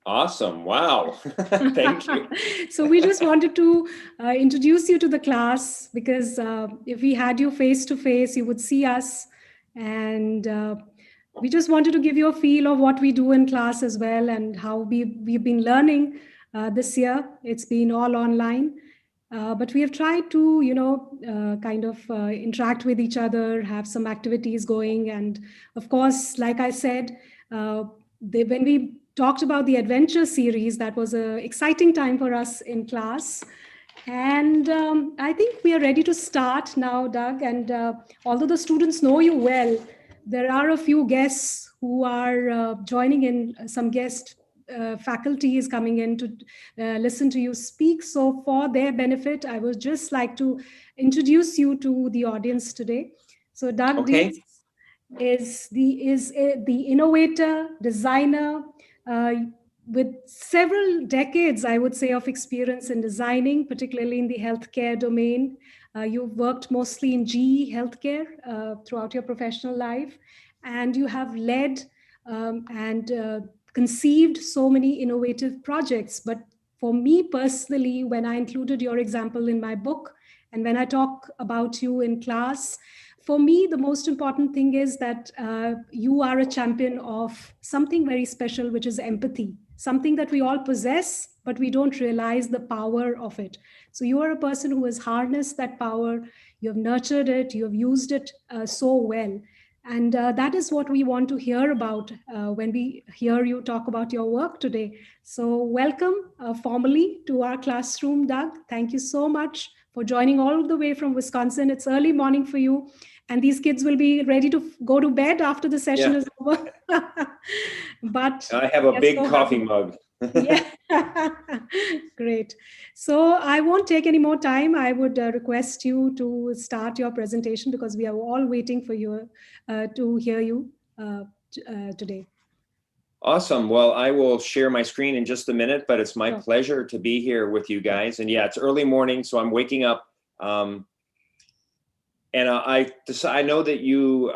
Awesome. Wow. Thank you. So we just wanted to introduce you to the class because if we had you face to face, you would see us. And we just wanted to give you a feel of what we do in class as well and how we've been learning this year. It's been all online. But we have tried to, kind of interact with each other, have some activities going. And of course, like I said, when we talked about the adventure series, that was an exciting time for us in class. And I think we are ready to start now, Doug. And although the students know you well, there are a few guests who are joining in, some guest faculty is coming in to listen to you speak. So for their benefit, I would just like to introduce you to the audience today. So Doug Okay. Dietz is the innovator, designer, uh, with several decades, I would say, of experience in designing, particularly in the healthcare domain. You've worked mostly in GE healthcare throughout your professional life, and you have led and conceived so many innovative projects. But for me personally, when I included your example in my book, and when I talk about you in class, for me, the most important thing is that you are a champion of something very special, which is empathy, something that we all possess, but we don't realize the power of it. So you are a person who has harnessed that power, you have nurtured it, you have used it so well. And that is what we want to hear about when we hear you talk about your work today. So, welcome formally to our classroom, Doug. Thank you so much for joining all the way from Wisconsin. It's early morning for you, and these kids will be ready to go to bed after the session Yeah. is over. But I have we a are big so coffee happy. mug. Yeah, great. So I won't take any more time. I would request you to start your presentation because we are all waiting for you to hear you today. Awesome. Well, I will share my screen in just a minute, but it's my Sure. pleasure to be here with you guys. And yeah, it's early morning, so I'm waking up. And I know that you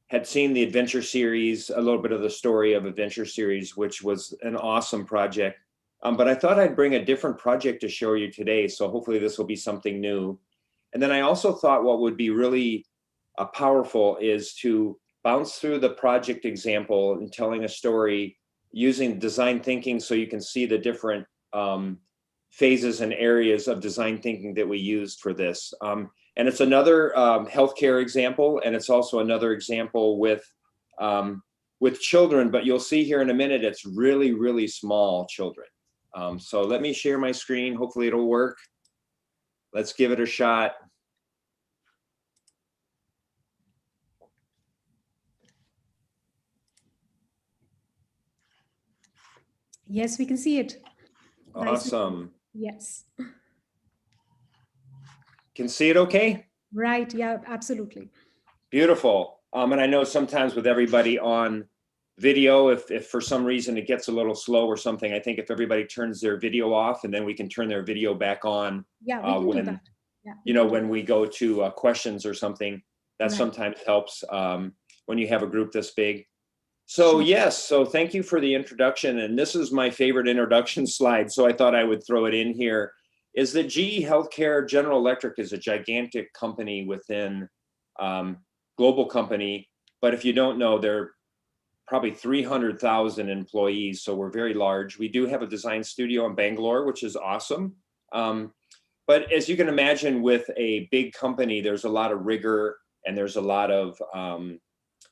had seen the adventure series, a little bit of the story of adventure series, which was an awesome project. But I thought I'd bring a different project to show you today. So hopefully this will be something new. And then I also thought what would be really powerful is to bounce through the project example and telling a story using design thinking so you can see the different phases and areas of design thinking that we used for this. And it's another healthcare example, and it's also another example with children, but you'll see here in a minute, it's really, really small children. So let me share my screen. Hopefully it'll work. Let's give it a shot. Yes, we can see it. Nice. Awesome. Yes. Can see it okay? Right. Yeah, absolutely. Beautiful. And I know sometimes with everybody on video, if for some reason it gets a little slow or something, I think if everybody turns their video off and then we can turn their video back on Yeah, we can do when, that. Yeah, we can do when we go to questions or something, that that. Right. sometimes helps when you have a group this big. So Sure. yes, so thank you for the introduction. And this is my favorite introduction slide, so I thought I would throw it in here, is that GE Healthcare, General Electric is a gigantic company within global company. But if you don't know, they're probably 300,000 employees, so we're very large. We do have a design studio in Bangalore, which is awesome. But as you can imagine, with a big company, there's a lot of rigor and there's a lot of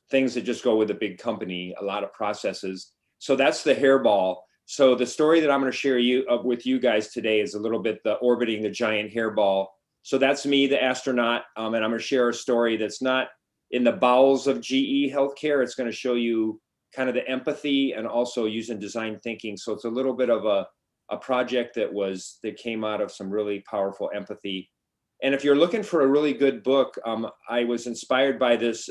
things that just go with a big company, a lot of processes. So that's the hairball. So the story that I'm going to share with you guys today is a little bit the orbiting the giant hairball. So that's me, the astronaut, and I'm going to share a story that's not in the bowels of GE Healthcare. It's going to show you kind of the empathy and also using design thinking. So it's a little bit of a project that came out of some really powerful empathy. And if you're looking for a really good book, I was inspired by this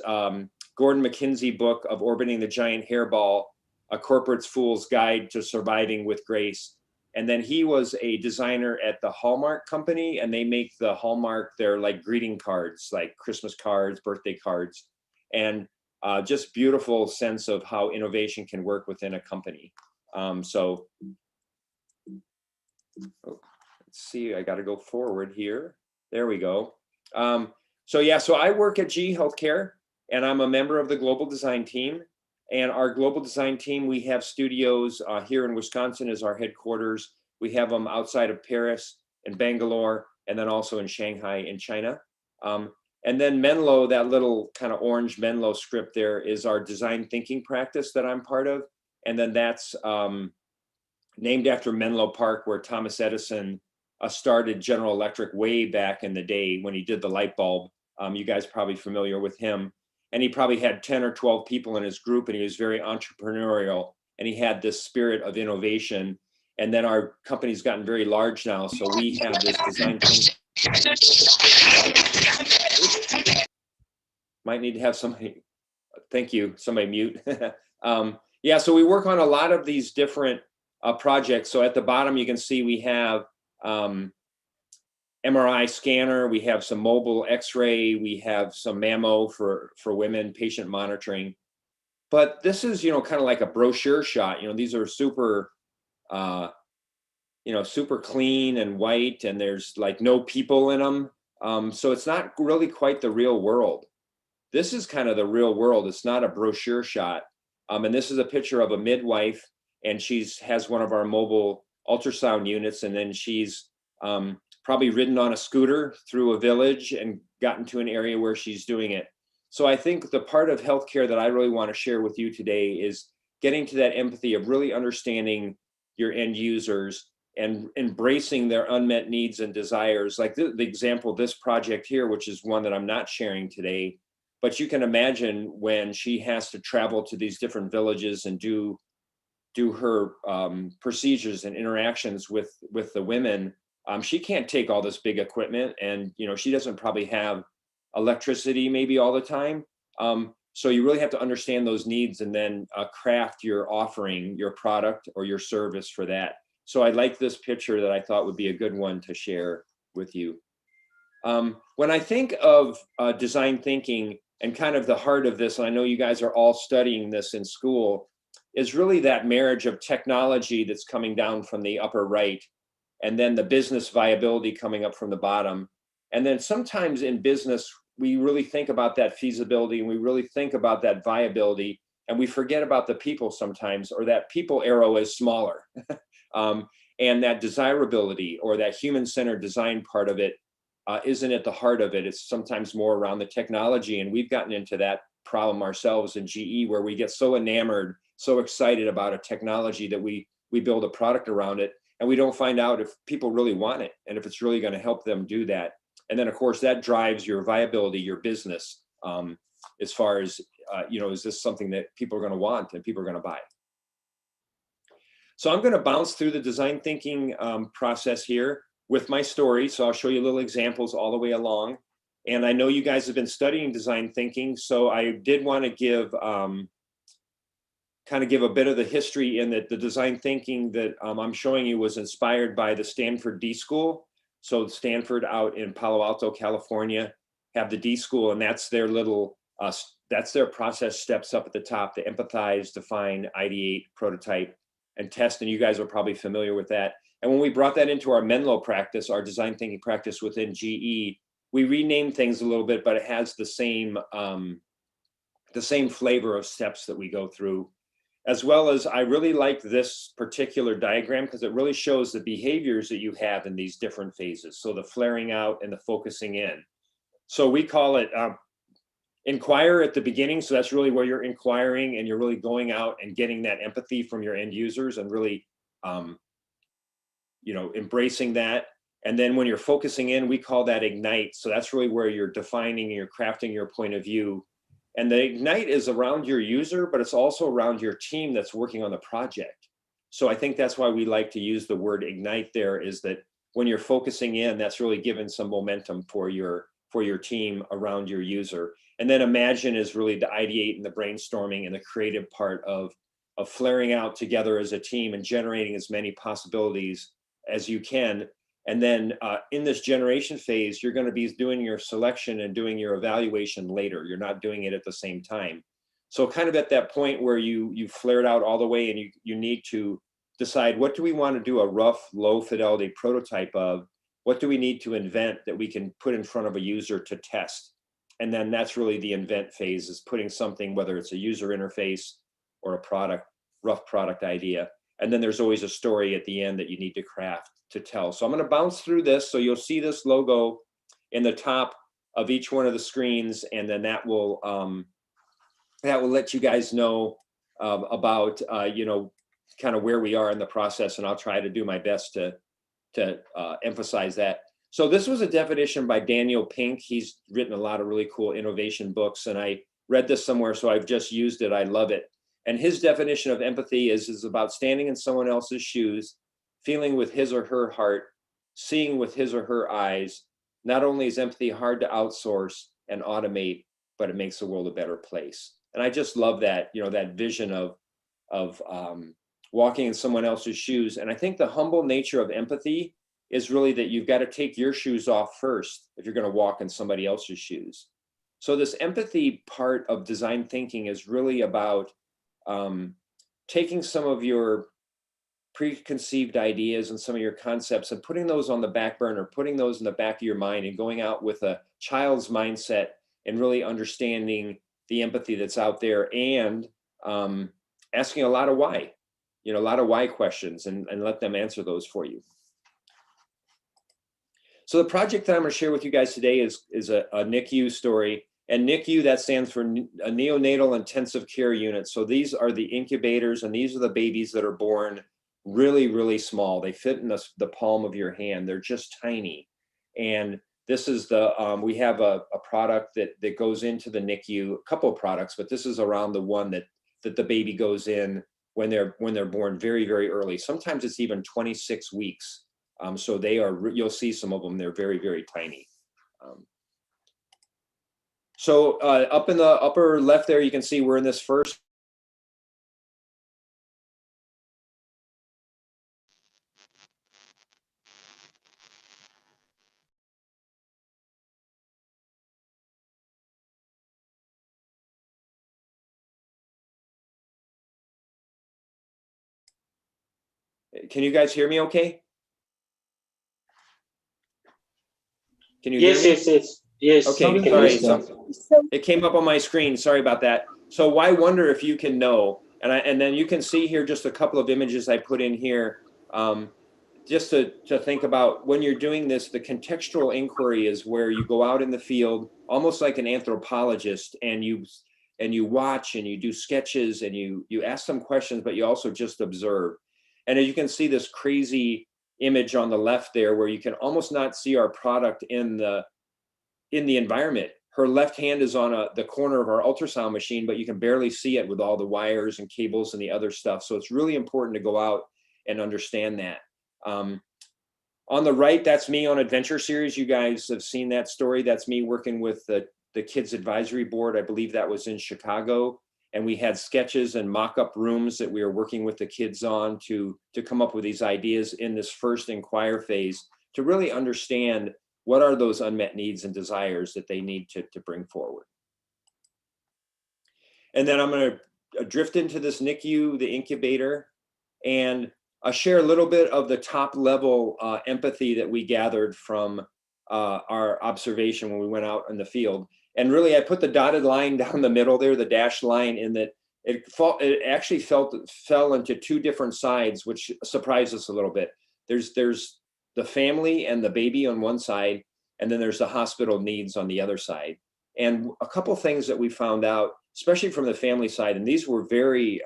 Gordon McKenzie book of Orbiting the Giant Hairball, A Corporate's Fool's Guide to Surviving with Grace. And then he was a designer at the Hallmark Company, and they make the Hallmark, they're like greeting cards, like Christmas cards, birthday cards, and just beautiful sense of how innovation can work within a company. So oh, let's see, I got to go forward here. There we go. So yeah, so I work at GE Healthcare, and I'm a member of the global design team. And our global design team, we have studios here in Wisconsin as our headquarters. We have them outside of Paris and Bangalore, and then also in Shanghai in China. And then Menlo, that little kind of orange Menlo script there, is our design thinking practice that I'm part of. And then that's named after Menlo Park, where Thomas Edison started General Electric way back in the day when he did the light bulb. You guys are probably familiar with him. And he probably had 10 or 12 people in his group, and he was very entrepreneurial, and he had this spirit of innovation. And then our company's gotten very large now, so we have this design thing. Might need to have somebody, thank you, somebody mute. Yeah, so we work on a lot of these different projects. So at the bottom, you can see we have MRI scanner, we have some mobile x-ray, we have some mammo for women, patient monitoring. But this is, you know, kind of like a brochure shot. You know, these are super, you know, super clean and white, and there's like no people in them. So it's not really quite the real world. This is kind of the real world. It's not a brochure shot. And this is a picture of a midwife, and has one of our mobile ultrasound units, and then she's probably ridden on a scooter through a village and gotten to an area where she's doing it. So I think the part of healthcare that I really want to share with you today is getting to that empathy of really understanding your end users and embracing their unmet needs and desires. Like the example, this project here, which is one that I'm not sharing today, but you can imagine when she has to travel to these different villages and do her procedures and interactions with the women. She can't take all this big equipment, and you know, she doesn't probably have electricity maybe all the time. So you really have to understand those needs and then craft your offering, your product or your service for that. So I like this picture that I thought would be a good one to share with you. When I think of design thinking and kind of the heart of this, and I know you guys are all studying this in school, is really that marriage of technology that's coming down from the upper right, and then the business viability coming up from the bottom. And then sometimes in business, we really think about that feasibility and we really think about that viability, and we forget about the people sometimes, or that people arrow is smaller. And that desirability or that human-centered design part of it isn't at the heart of it. It's sometimes more around the technology. And we've gotten into that problem ourselves in GE, where we get so enamored, so excited about a technology that we build a product around it, and we don't find out if people really want it and if it's really going to help them do that. And then of course that drives your viability, your business, as far as, you know, is this something that people are going to want and people are going to buy? So I'm going to bounce through the design thinking process here with my story. So I'll show you little examples all the way along. And I know you guys have been studying design thinking, so I did want to give kind of give a bit of the history in that the design thinking that I'm showing you was inspired by the Stanford D School. So Stanford out in Palo Alto, California, have the D School, and that's their little, that's their process steps up at the top: to empathize, define, ideate, prototype, and test. And you guys are probably familiar with that. And when we brought that into our Menlo practice, our design thinking practice within GE, we renamed things a little bit, but it has the same flavor of steps that we go through. As well as, I really like this particular diagram because it really shows the behaviors that you have in these different phases. So the flaring out and the focusing in. So we call it inquire at the beginning. So that's really where you're inquiring and you're really going out and getting that empathy from your end users and really, you know, embracing that. And then when you're focusing in, we call that ignite. So that's really where you're defining and you're crafting your point of view. And the ignite is around your user, but it's also around your team that's working on the project. So I think that's why we like to use the word ignite there, is that when you're focusing in, that's really given some momentum for your team around your user. And then imagine is really the ideate and the brainstorming and the creative part of flaring out together as a team and generating as many possibilities as you can. And then in this generation phase, you're going to be doing your selection and doing your evaluation later. You're not doing it at the same time. So kind of at that point where you flared out all the way and you need to decide, what do we want to do a rough, low fidelity prototype of? What do we need to invent that we can put in front of a user to test? And then that's really the invent phase, is putting something, whether it's a user interface or a product, rough product idea. And then there's always a story at the end that you need to craft to tell. So I'm going to bounce through this. So you'll see this logo in the top of each one of the screens, and then that will let you guys know about you know, kind of where we are in the process, and I'll try to do my best to emphasize that. So this was a definition by Daniel Pink. He's written a lot of really cool innovation books, and I read this somewhere, so I've just used it. I love it. And his definition of empathy is about standing in someone else's shoes, feeling with his or her heart, seeing with his or her eyes. Not only is empathy hard to outsource and automate, but it makes the world a better place. And I just love that, you know, that vision of walking in someone else's shoes. And I think the humble nature of empathy is really that you've got to take your shoes off first if you're going to walk in somebody else's shoes. So this empathy part of design thinking is really about taking some of your preconceived ideas and some of your concepts and putting those on the back burner, putting those in the back of your mind, and going out with a child's mindset and really understanding the empathy that's out there, and asking a lot of why, you know, a lot of why questions, and let them answer those for you. So the project that I'm going to share with you guys today is a NICU story. And NICU, that stands for a neonatal intensive care unit. So these are the incubators, and these are the babies that are born really, really small. They fit in the palm of your hand. They're just tiny. And this is the, we have a product that goes into the NICU, a couple of products, but this is around the one that the baby goes in when they're born very, very early. Sometimes it's even 26 weeks. So they are, you'll see some of them, they're very, very tiny. So up in the upper left there, you can see we're in this first. Can you guys hear me okay? Can you hear me? Yes. Okay, sorry. So it came up on my screen. Sorry about that. So why wonder if you can know? And then you can see here just a couple of images I put in here, just to think about when you're doing this. The contextual inquiry is where you go out in the field, almost like an anthropologist, and you watch and you do sketches and you ask them questions, but you also just observe. And as you can see this crazy image on the left there, where you can almost not see our product in the environment. Her left hand is on the corner of our ultrasound machine, but you can barely see it with all the wires and cables and the other stuff. So it's really important to go out and understand that. On the right, that's me on Adventure Series. You guys have seen that story. That's me working with the Kids Advisory Board. I believe that was in Chicago. And we had sketches and mock-up rooms that we were working with the kids on to come up with these ideas in this first inquire phase, to really understand what are those unmet needs and desires that they need to bring forward. And then I'm going to drift into this NICU, the incubator, and I'll share a little bit of the top level empathy that we gathered from our observation when we went out in the field. And really, I put the dotted line down the middle there, the dashed line, in that it actually fell into two different sides, which surprised us a little bit. There's the family and the baby on one side, and then there's the hospital needs on the other side. And a couple of things that we found out, especially from the family side, and these were very,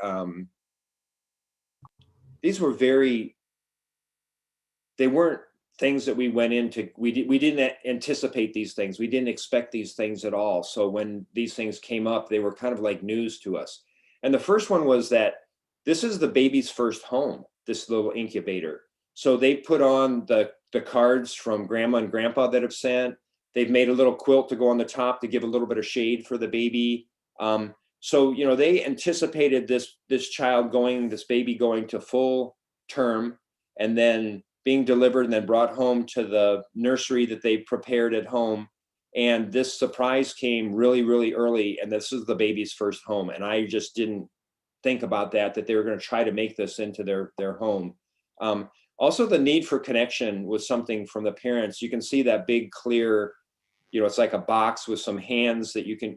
they weren't things that we went into, we didn't anticipate these things. We didn't expect these things at all. So when these things came up, they were kind of like news to us. And the first one was that this is the baby's first home, this little incubator. So they put on the cards from grandma and grandpa that have sent. They've made a little quilt to go on the top to give a little bit of shade for the baby. So, you know, they anticipated this baby going to full term, and then being delivered and then brought home to the nursery that they prepared at home. And this surprise came really, really early. And this is the baby's first home. And I just didn't think about that they were going to try to make this into their home. Also, the need for connection was something from the parents. You can see that big, clear, it's like a box with some hands that you can,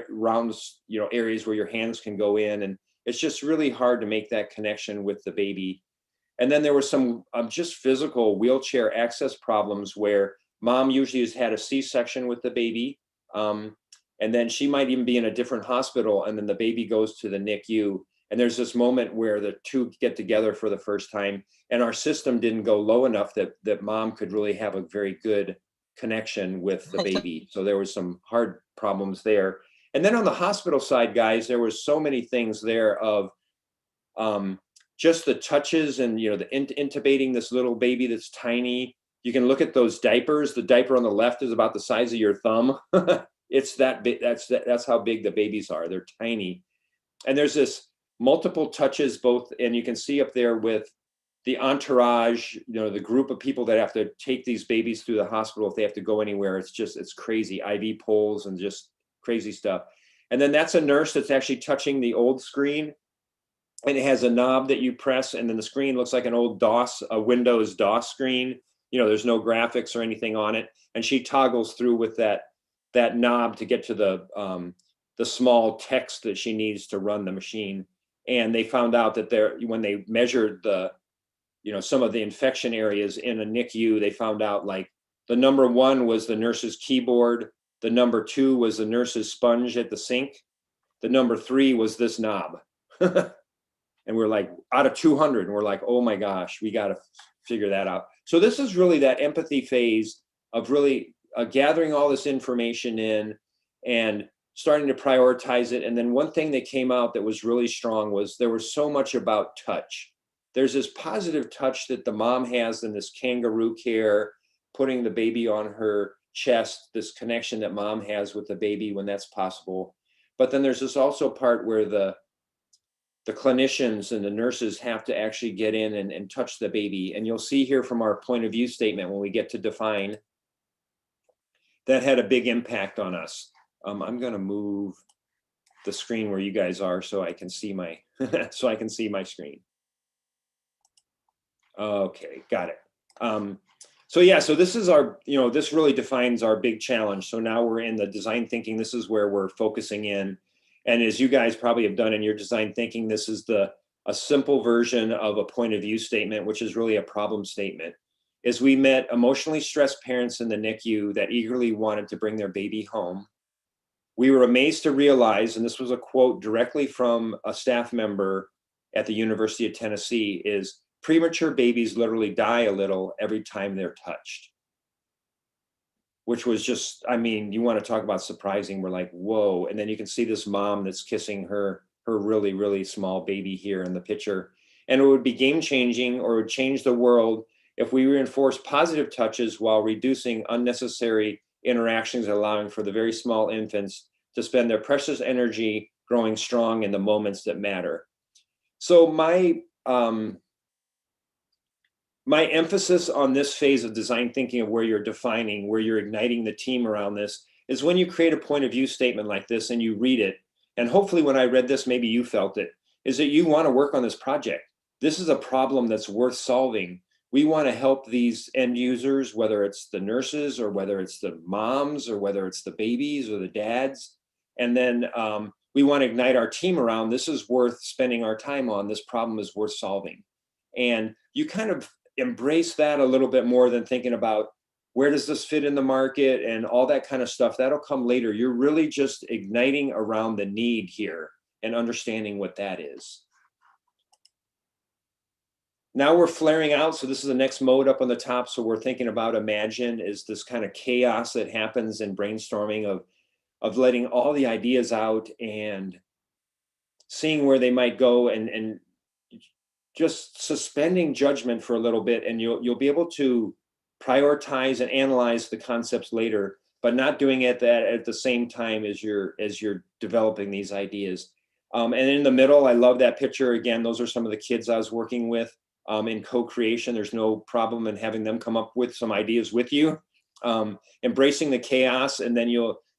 rounds, areas where your hands can go in. And it's just really hard to make that connection with the baby. And then there were some just physical wheelchair access problems where mom usually has had a C-section with the baby. And then she might even be in a different hospital. And then the baby goes to the NICU. And there's this moment where the two get together for the first time. And our system didn't go low enough that mom could really have a very good connection with the baby. So there was some hard problems there. And then on the hospital side, guys, there was so many things there of just the touches and, the intubating this little baby that's tiny. You can look at those diapers. The diaper on the left is about the size of your thumb. It's that big. That's how big the babies are. They're tiny. And there's this multiple touches both, and you can see up there with the entourage, the group of people that have to take these babies through the hospital if they have to go anywhere. It's crazy. IV poles and just crazy stuff. And then that's a nurse that's actually touching the old screen, and it has a knob that you press, and then the screen looks like an old a Windows DOS screen. There's no graphics or anything on it. And she toggles through with that knob to get to the small text that she needs to run the machine. And they found out that when they measured some of the infection areas in a NICU, they found out like the number 1 was the nurse's keyboard. The number 2 was the nurse's sponge at the sink. The number 3 was this knob. And we're like, out of 200, and we're like, oh my gosh, we got to figure that out. So this is really that empathy phase of really gathering all this information in and starting to prioritize it. And then one thing that came out that was really strong was there was so much about touch. There's this positive touch that the mom has in this kangaroo care, putting the baby on her chest, this connection that mom has with the baby when that's possible. But then there's this also part where the clinicians and the nurses have to actually get in and touch the baby. And you'll see here from our point of view statement when we get to define, that had a big impact on us. I'm going to move the screen where you guys are so I can see my screen. Okay, got it. So this is our, this really defines our big challenge. So now we're in the design thinking. This is where we're focusing in. And as you guys probably have done in your design thinking, this is a simple version of a point of view statement, which is really a problem statement. Is we met emotionally stressed parents in the NICU that eagerly wanted to bring their baby home. We were amazed to realize, and this was a quote directly from a staff member at the University of Tennessee, is premature babies literally die a little every time they're touched. Which was just, you want to talk about surprising. We're like, whoa. And then you can see this mom that's kissing her really, really small baby here in the picture. And it would be game changing, or would change the world if we reinforce positive touches while reducing unnecessary interactions, allowing for the very small infants to spend their precious energy growing strong in the moments that matter. So my emphasis on this phase of design thinking, of where you're defining, where you're igniting the team around this, is when you create a point of view statement like this and you read it, and hopefully when I read this, maybe you felt it, is that you want to work on this project. This is a problem that's worth solving. We want to help these end users, whether it's the nurses or whether it's the moms or whether it's the babies or the dads. And then we want to ignite our team around, this is worth spending our time on, this problem is worth solving. And you kind of embrace that a little bit more than thinking about where does this fit in the market and all that kind of stuff. That'll come later. You're really just igniting around the need here and understanding what that is. Now we're flaring out. So this is the next mode up on the top. So we're thinking about imagine is this kind of chaos that happens in brainstorming of letting all the ideas out and seeing where they might go and just suspending judgment for a little bit, and you'll be able to prioritize and analyze the concepts later, but not doing it that at the same time as you're developing these ideas. And in the middle, I love that picture. Again, those are some of the kids I was working with in co-creation. There's no problem in having them come up with some ideas with you. embracing the chaos, and then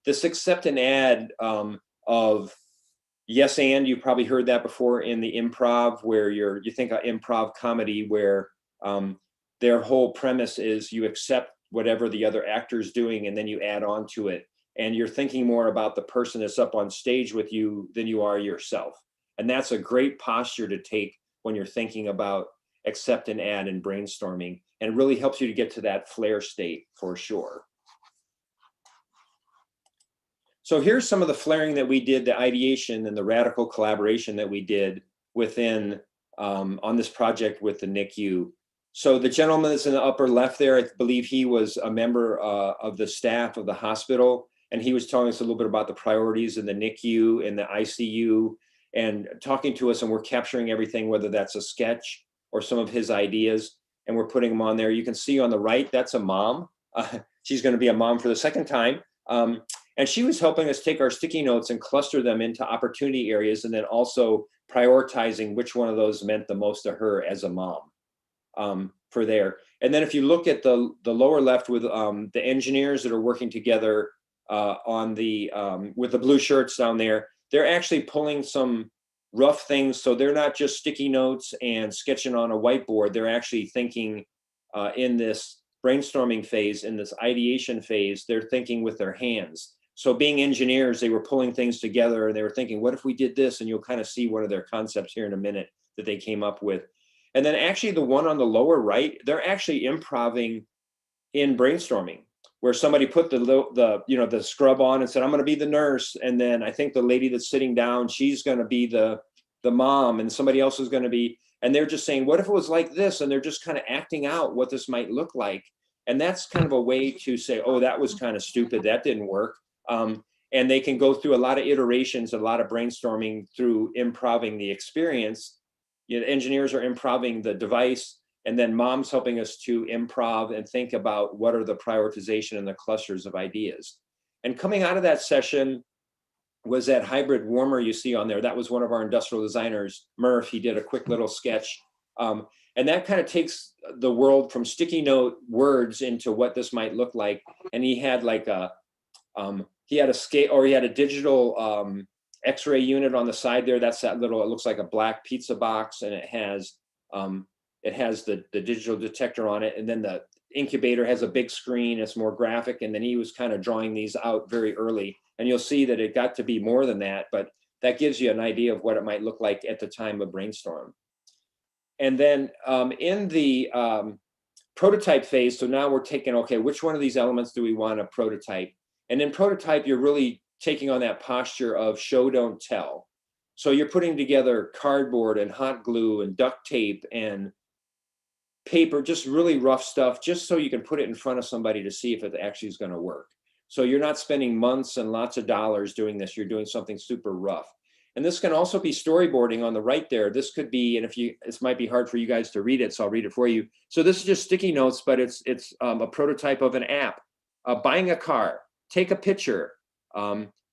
this accept and add of yes and. You probably heard that before in the improv, where you think of improv comedy, where their whole premise is you accept whatever the other actor's doing and then you add on to it, and you're thinking more about the person that's up on stage with you than you are yourself. And that's a great posture to take when you're thinking about accept and add and brainstorming, and it really helps you to get to that flare state for sure. So here's some of the flaring that we did, the ideation and the radical collaboration that we did within on this project with the NICU. So the gentleman that's in the upper left there, I believe he was a member of the staff of the hospital, and he was telling us a little bit about the priorities in the NICU and the ICU, and talking to us, and we're capturing everything, whether that's a sketch or some of his ideas, and we're putting them on there. You can see on the right, that's a mom. She's going to be a mom for the second time. And she was helping us take our sticky notes and cluster them into opportunity areas, and then also prioritizing which one of those meant the most to her as a mom for there. And then if you look at the lower left with the engineers that are working together on with the blue shirts down there, they're actually pulling some rough things. So they're not just sticky notes and sketching on a whiteboard. They're actually thinking in this brainstorming phase, in this ideation phase, they're thinking with their hands. So being engineers, they were pulling things together, and they were thinking, what if we did this? And you'll kind of see one of their concepts here in a minute that they came up with. And then actually the one on the lower right, they're actually improving in brainstorming, where somebody put the scrub on and said, I'm going to be the nurse. And then I think the lady that's sitting down, she's going to be the mom, and somebody else is going to be, and they're just saying, what if it was like this? And they're just kind of acting out what this might look like. And that's kind of a way to say, oh, that was kind of stupid. That didn't work. And they can go through a lot of iterations, a lot of brainstorming through improving the experience. Engineers are improving the device, and then mom's helping us to improv and think about what are the prioritization and the clusters of ideas. And coming out of that session was that hybrid warmer you see on there. That was one of our industrial designers, Murph. He did a quick little sketch. And that kind of takes the world from sticky note words into what this might look like. And he had like he had a digital X-ray unit on the side there. That's that little, it looks like a black pizza box, and it has the digital detector on it. And then the incubator has a big screen. It's more graphic. And then he was kind of drawing these out very early. And you'll see that it got to be more than that, but that gives you an idea of what it might look like at the time of brainstorm. And then in the prototype phase, so now we're taking, okay, which one of these elements do we want to prototype? And in prototype, you're really taking on that posture of show, don't tell. So you're putting together cardboard and hot glue and duct tape and paper, just really rough stuff, just so you can put it in front of somebody to see if it actually is going to work. So you're not spending months and lots of dollars doing this. You're doing something super rough. And this can also be storyboarding on the right there. This could be, and this might be hard for you guys to read it, so I'll read it for you. So this is just sticky notes, but it's a prototype of an app. Buying a car, take a picture,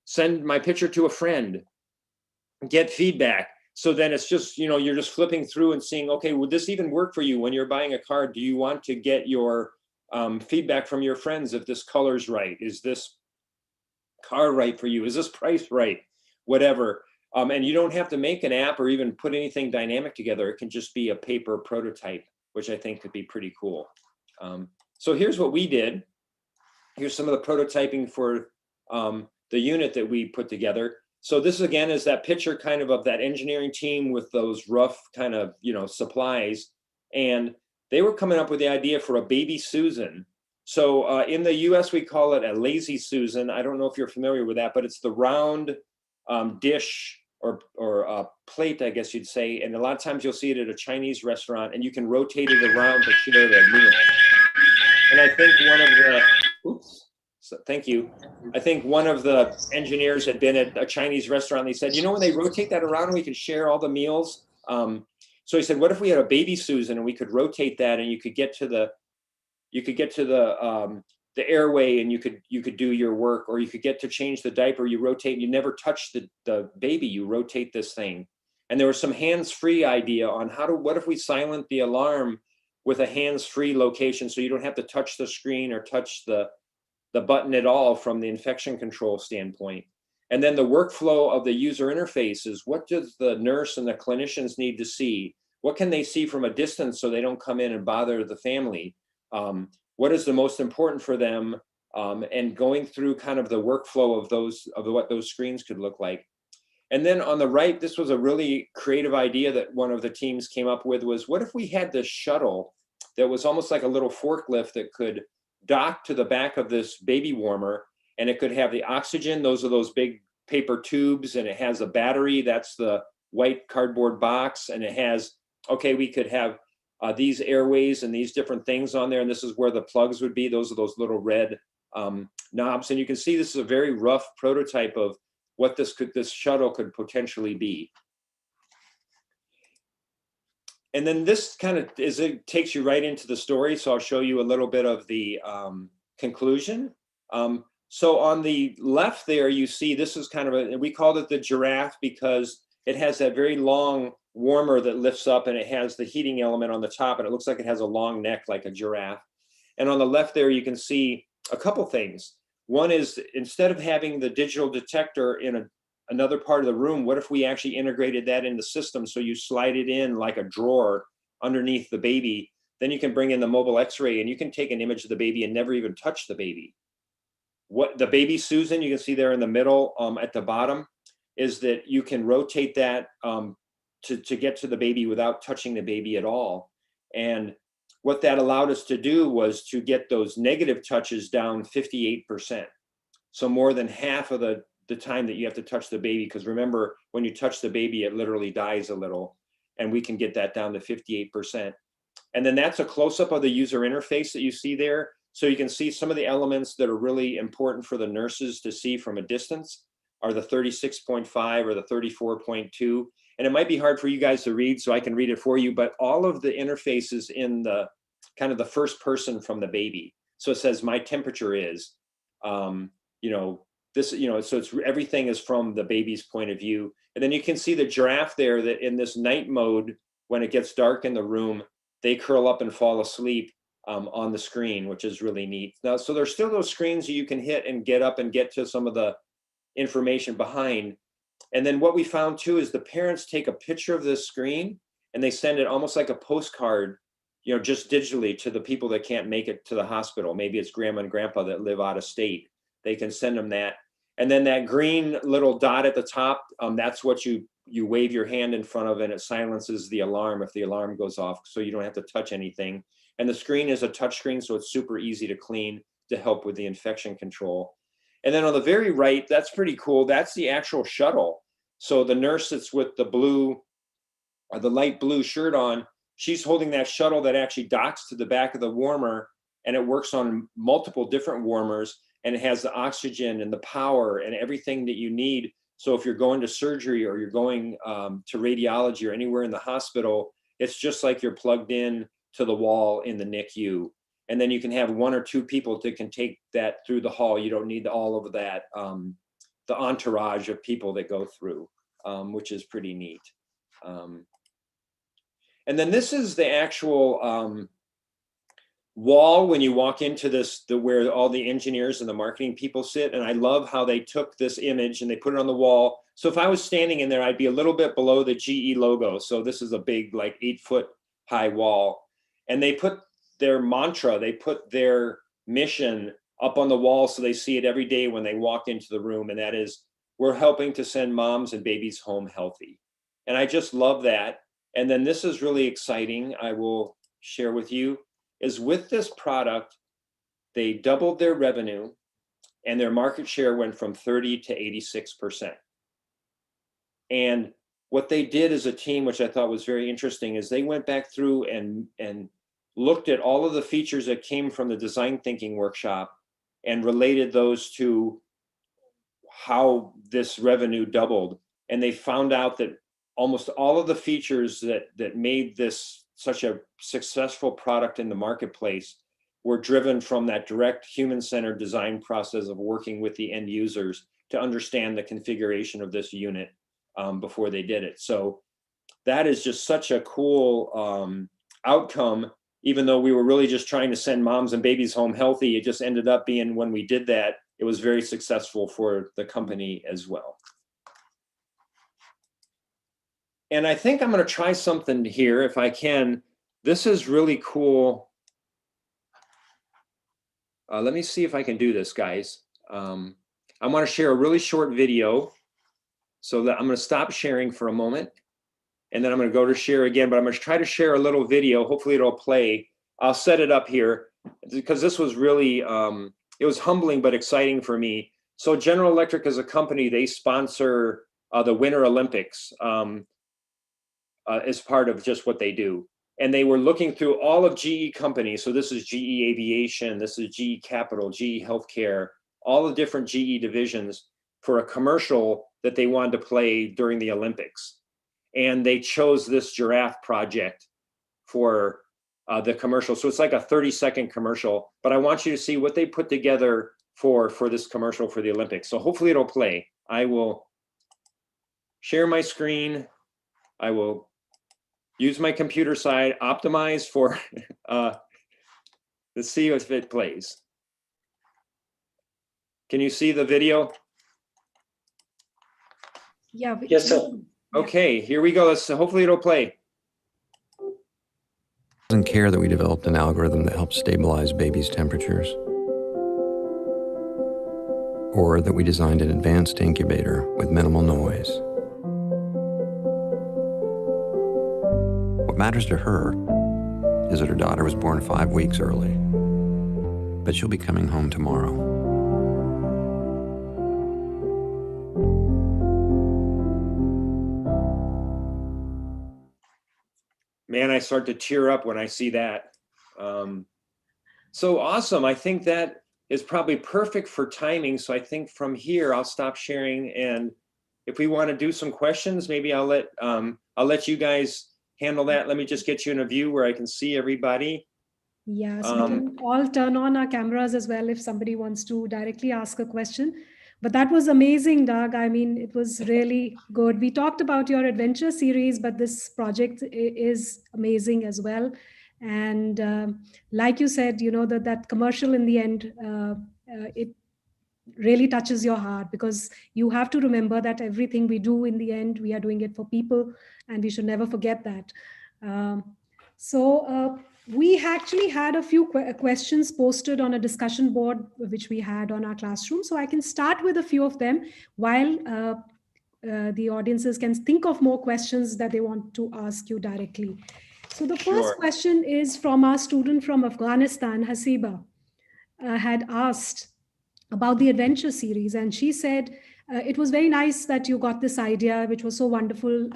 send my picture to a friend, get feedback. So then it's just, you're just flipping through and seeing, okay, would this even work for you when you're buying a car? Do you want to get your feedback from your friends if this color's right? Is this car right for you? Is this price right? Whatever. And you don't have to make an app or even put anything dynamic together. It can just be a paper prototype, which I think could be pretty cool. So here's what we did. Here's some of the prototyping for the unit that we put together. So this again is that picture kind of that engineering team with those rough kind of, supplies. And they were coming up with the idea for a baby Susan. So in the US, we call it a lazy Susan. I don't know if you're familiar with that, but it's the round dish or plate, I guess you'd say. And a lot of times you'll see it at a Chinese restaurant, and you can rotate it around to share the meal. And I think thank you. I think one of the engineers had been at a Chinese restaurant. And they said, when they rotate that around, we can share all the meals. So he said, what if we had a baby Susan and we could rotate that, and you could get to the airway, and you could do your work, or you could get to change the diaper. You rotate, and you never touch the baby. You rotate this thing. And there was some hands-free idea on what if we silent the alarm with a hands-free location, so you don't have to touch the screen or touch the the button at all from the infection control standpoint. And then the workflow of the user interface is, what does the nurse and the clinicians need to see? What can they see from a distance so they don't come in and bother the family? What is the most important for them? And going through kind of the workflow of what those screens could look like. And then on the right, this was a really creative idea that one of the teams came up with, was what if we had this shuttle that was almost like a little forklift that could dock to the back of this baby warmer, and it could have the oxygen, those are those big paper tubes, and it has a battery, that's the white cardboard box, and it has, okay, we could have these airways and these different things on there, and this is where the plugs would be, those are those little red knobs. And you can see this is a very rough prototype of what this shuttle could potentially be. And then this kind of takes you right into the story. So I'll show you a little bit of the conclusion. So on the left there, you see this is kind of we called it the Giraffe because it has that very long warmer that lifts up, and it has the heating element on the top, and it looks like it has a long neck like a giraffe. And on the left there, you can see a couple things. One is, instead of having the digital detector in another part of the room, what if we actually integrated that in the system? So you slide it in like a drawer underneath the baby, then you can bring in the mobile x-ray and you can take an image of the baby and never even touch the baby. What the baby Susan, you can see there in the middle at the bottom, is that you can rotate that to get to the baby without touching the baby at all. And what that allowed us to do was to get those negative touches down 58%. So more than half of the time that you have to touch the baby, because remember, when you touch the baby, it literally dies a little, and we can get that down to 58%. And then that's a close-up of the user interface that you see there. So you can see some of the elements that are really important for the nurses to see from a distance are the 36.5 or the 34.2. And it might be hard for you guys to read, so I can read it for you, but all of the interfaces in the kind of the first person from the baby. So it says, my temperature is, this, so it's everything is from the baby's point of view. And then you can see the giraffe there, that in this night mode, when it gets dark in the room, they curl up and fall asleep on the screen, which is really neat. Now, so there's still those screens that you can hit and get up and get to some of the information behind. And then what we found too is the parents take a picture of this screen and they send it almost like a postcard, just digitally to the people that can't make it to the hospital. Maybe it's grandma and grandpa that live out of state. They can send them that. And then that green little dot at the top, that's what you wave your hand in front of, and it silences the alarm if the alarm goes off, so you don't have to touch anything. And the screen is a touch screen, so it's super easy to clean to help with the infection control. And then on the very right, that's pretty cool. That's the actual shuttle. So the nurse that's with the blue, or the light blue shirt on, she's holding that shuttle that actually docks to the back of the warmer, and it works on multiple different warmers, and it has the oxygen and the power and everything that you need. So if you're going to surgery or you're going to radiology or anywhere in the hospital, it's just like you're plugged in to the wall in the NICU. And then you can have one or two people that can take that through the hall. You don't need all of that, the entourage of people that go through, which is pretty neat. And then this is the actual wall when you walk into this, where all the engineers and the marketing people sit. And I love how they took this image and they put it on the wall. So if I was standing in there, I'd be a little bit below the GE logo. So this is a big, like 8-foot high wall. And they put their mantra, they put their mission up on the wall so they see it every day when they walk into the room. And that is, we're helping to send moms and babies home healthy. And I just love that. And then this is really exciting, I will share with you, is with this product, they doubled their revenue and their market share went from 30 to 86%. And what they did as a team, which I thought was very interesting, is they went back through and looked at all of the features that came from the design thinking workshop and related those to how this revenue doubled. And they found out that almost all of the features that made this such a successful product in the marketplace were driven from that direct human-centered design process of working with the end users to understand the configuration of this unit before they did it. So that is just such a cool outcome even though we were really just trying to send moms and babies home healthy, it just ended up being, when we did that, it was very successful for the company as well. And I think I'm going to try something here if I can. This is really cool. Let me see if I can do this, guys. I want to share a really short video, so that I'm going to stop sharing for a moment, and then I'm going to go to share again, but I'm going to try to share a little video. Hopefully it'll play. I'll set it up here because this was really, it was humbling but exciting for me. So General Electric is a company, they sponsor the Winter Olympics as part of just what they do. And they were looking through all of GE companies. So this is GE Aviation, this is GE Capital, GE Healthcare, all the different GE divisions for a commercial that they wanted to play during the Olympics. And they chose this giraffe project for the commercial. So it's like a 30-second commercial, but I want you to see what they put together for this commercial for the Olympics. So hopefully it'll play. I will share my screen. I will use my computer side, optimize for, let's see if it plays. Can you see the video? Yeah. Yes, sir. Okay, here we go. Hopefully it'll play. Doesn't care that we developed an algorithm that helps stabilize babies' temperatures, or that we designed an advanced incubator with minimal noise. What matters to her is that her daughter was born 5 weeks early, but she'll be coming home tomorrow. Man, I start to tear up when I see that. So awesome. I think that is probably perfect for timing. So I think from here, I'll stop sharing. And if we want to do some questions, maybe I'll let you guys handle that. Let me just get you in a view where I can see everybody. Yeah, so we can all turn on our cameras as well if somebody wants to directly ask a question. But that was amazing, Doug. I mean, it was really good. We talked about your adventure series, but this project is amazing as well. And like you said, you know, that commercial in the end, it really touches your heart, because you have to remember that everything we do in the end, we are doing it for people, and we should never forget that. We actually had a few questions posted on a discussion board, which we had on our classroom. So I can start with a few of them while the audiences can think of more questions that they want to ask you directly. So the first question is from our student from Afghanistan, Hasiba, had asked about the adventure series. And she said, it was very nice that you got this idea, which was so wonderful.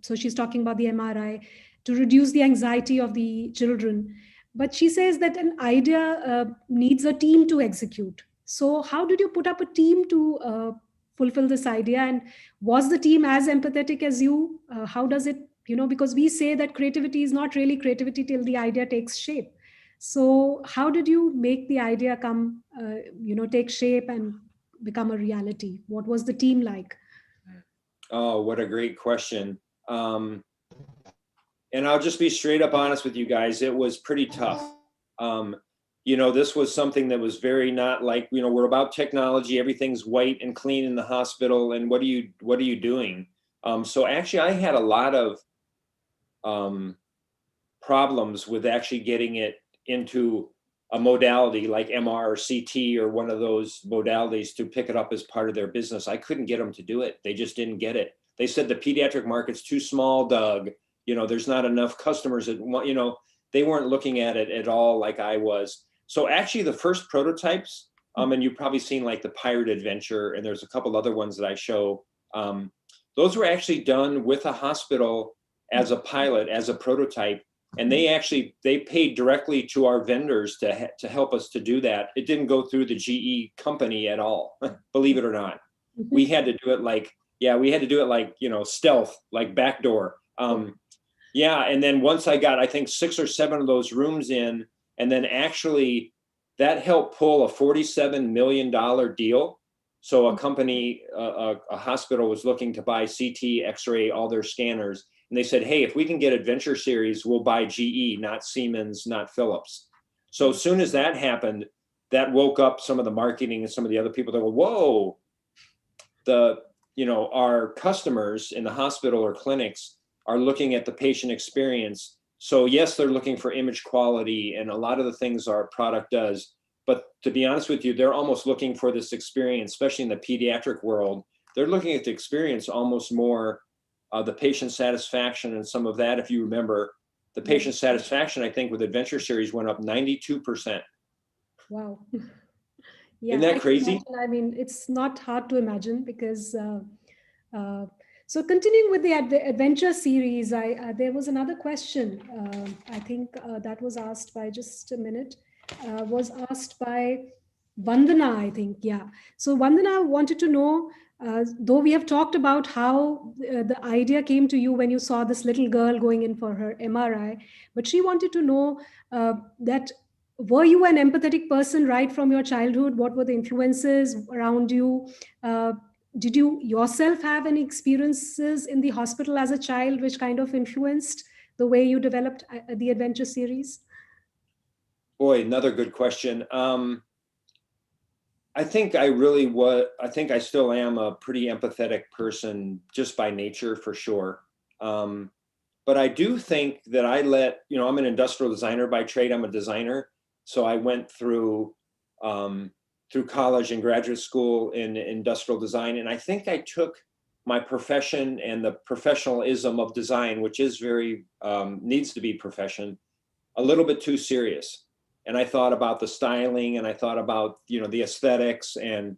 So she's talking about the MRI to reduce the anxiety of the children. But she says that an idea needs a team to execute. So how did you put up a team to fulfill this idea? And was the team as empathetic as you? How does it, you know, because we say that creativity is not really creativity till the idea takes shape. So how did you make the idea come, take shape and become a reality? What was the team like? Oh, what a great question. And I'll just be straight up honest with you guys. It was pretty tough. This was something that was very not like, we're about technology. Everything's white and clean in the hospital. And what are you doing? So actually I had a lot of problems with actually getting it into a modality like MR or CT or one of those modalities to pick it up as part of their business. I couldn't get them to do it. They just didn't get it. They said the pediatric market's too small, Doug. There's not enough customers that want, they weren't looking at it at all like I was. So actually the first prototypes, and you've probably seen like the Pirate Adventure, and there's a couple other ones that I show. Those were actually done with a hospital as a pilot, as a prototype. And they paid directly to our vendors to help us to do that. It didn't go through the GE company at all, believe it or not. We had to do it like, stealth, like backdoor. And then once I got, I think 6 or 7 of those rooms in, and then actually that helped pull a $47 million deal. So a company, a hospital was looking to buy CT, X-ray, all their scanners. And they said, hey, if we can get Adventure Series, we'll buy GE, not Siemens, not Philips. So as soon as that happened, that woke up some of the marketing and some of the other people that go, whoa, our customers in the hospital or clinics are looking at the patient experience. So yes, they're looking for image quality and a lot of the things our product does. But to be honest with you, they're almost looking for this experience, especially in the pediatric world. They're looking at the experience almost more, the patient satisfaction and some of that. If you remember, the patient satisfaction, I think with Adventure Series went up 92%. Wow. Isn't Yeah, that I can crazy? imagine. I mean, it's not hard to imagine because uh, so continuing with the adventure series, there was another question. I think that was asked by, just a minute, was asked by Vandana, I think. Yeah. So Vandana wanted to know, though we have talked about how the idea came to you when you saw this little girl going in for her MRI, but she wanted to know that were you an empathetic person right from your childhood? What were the influences around you? Uh, did you yourself have any experiences in the hospital as a child which kind of influenced the way you developed the adventure series? Boy, another good question. I think I think I still am a pretty empathetic person just by nature, for sure. But I do think that I'm an industrial designer by trade. I'm a designer. So I went through college and graduate school in industrial design. And I think I took my profession and the professionalism of design, which is very, needs to be profession, a little bit too serious. And I thought about the styling and I thought about, the aesthetics and,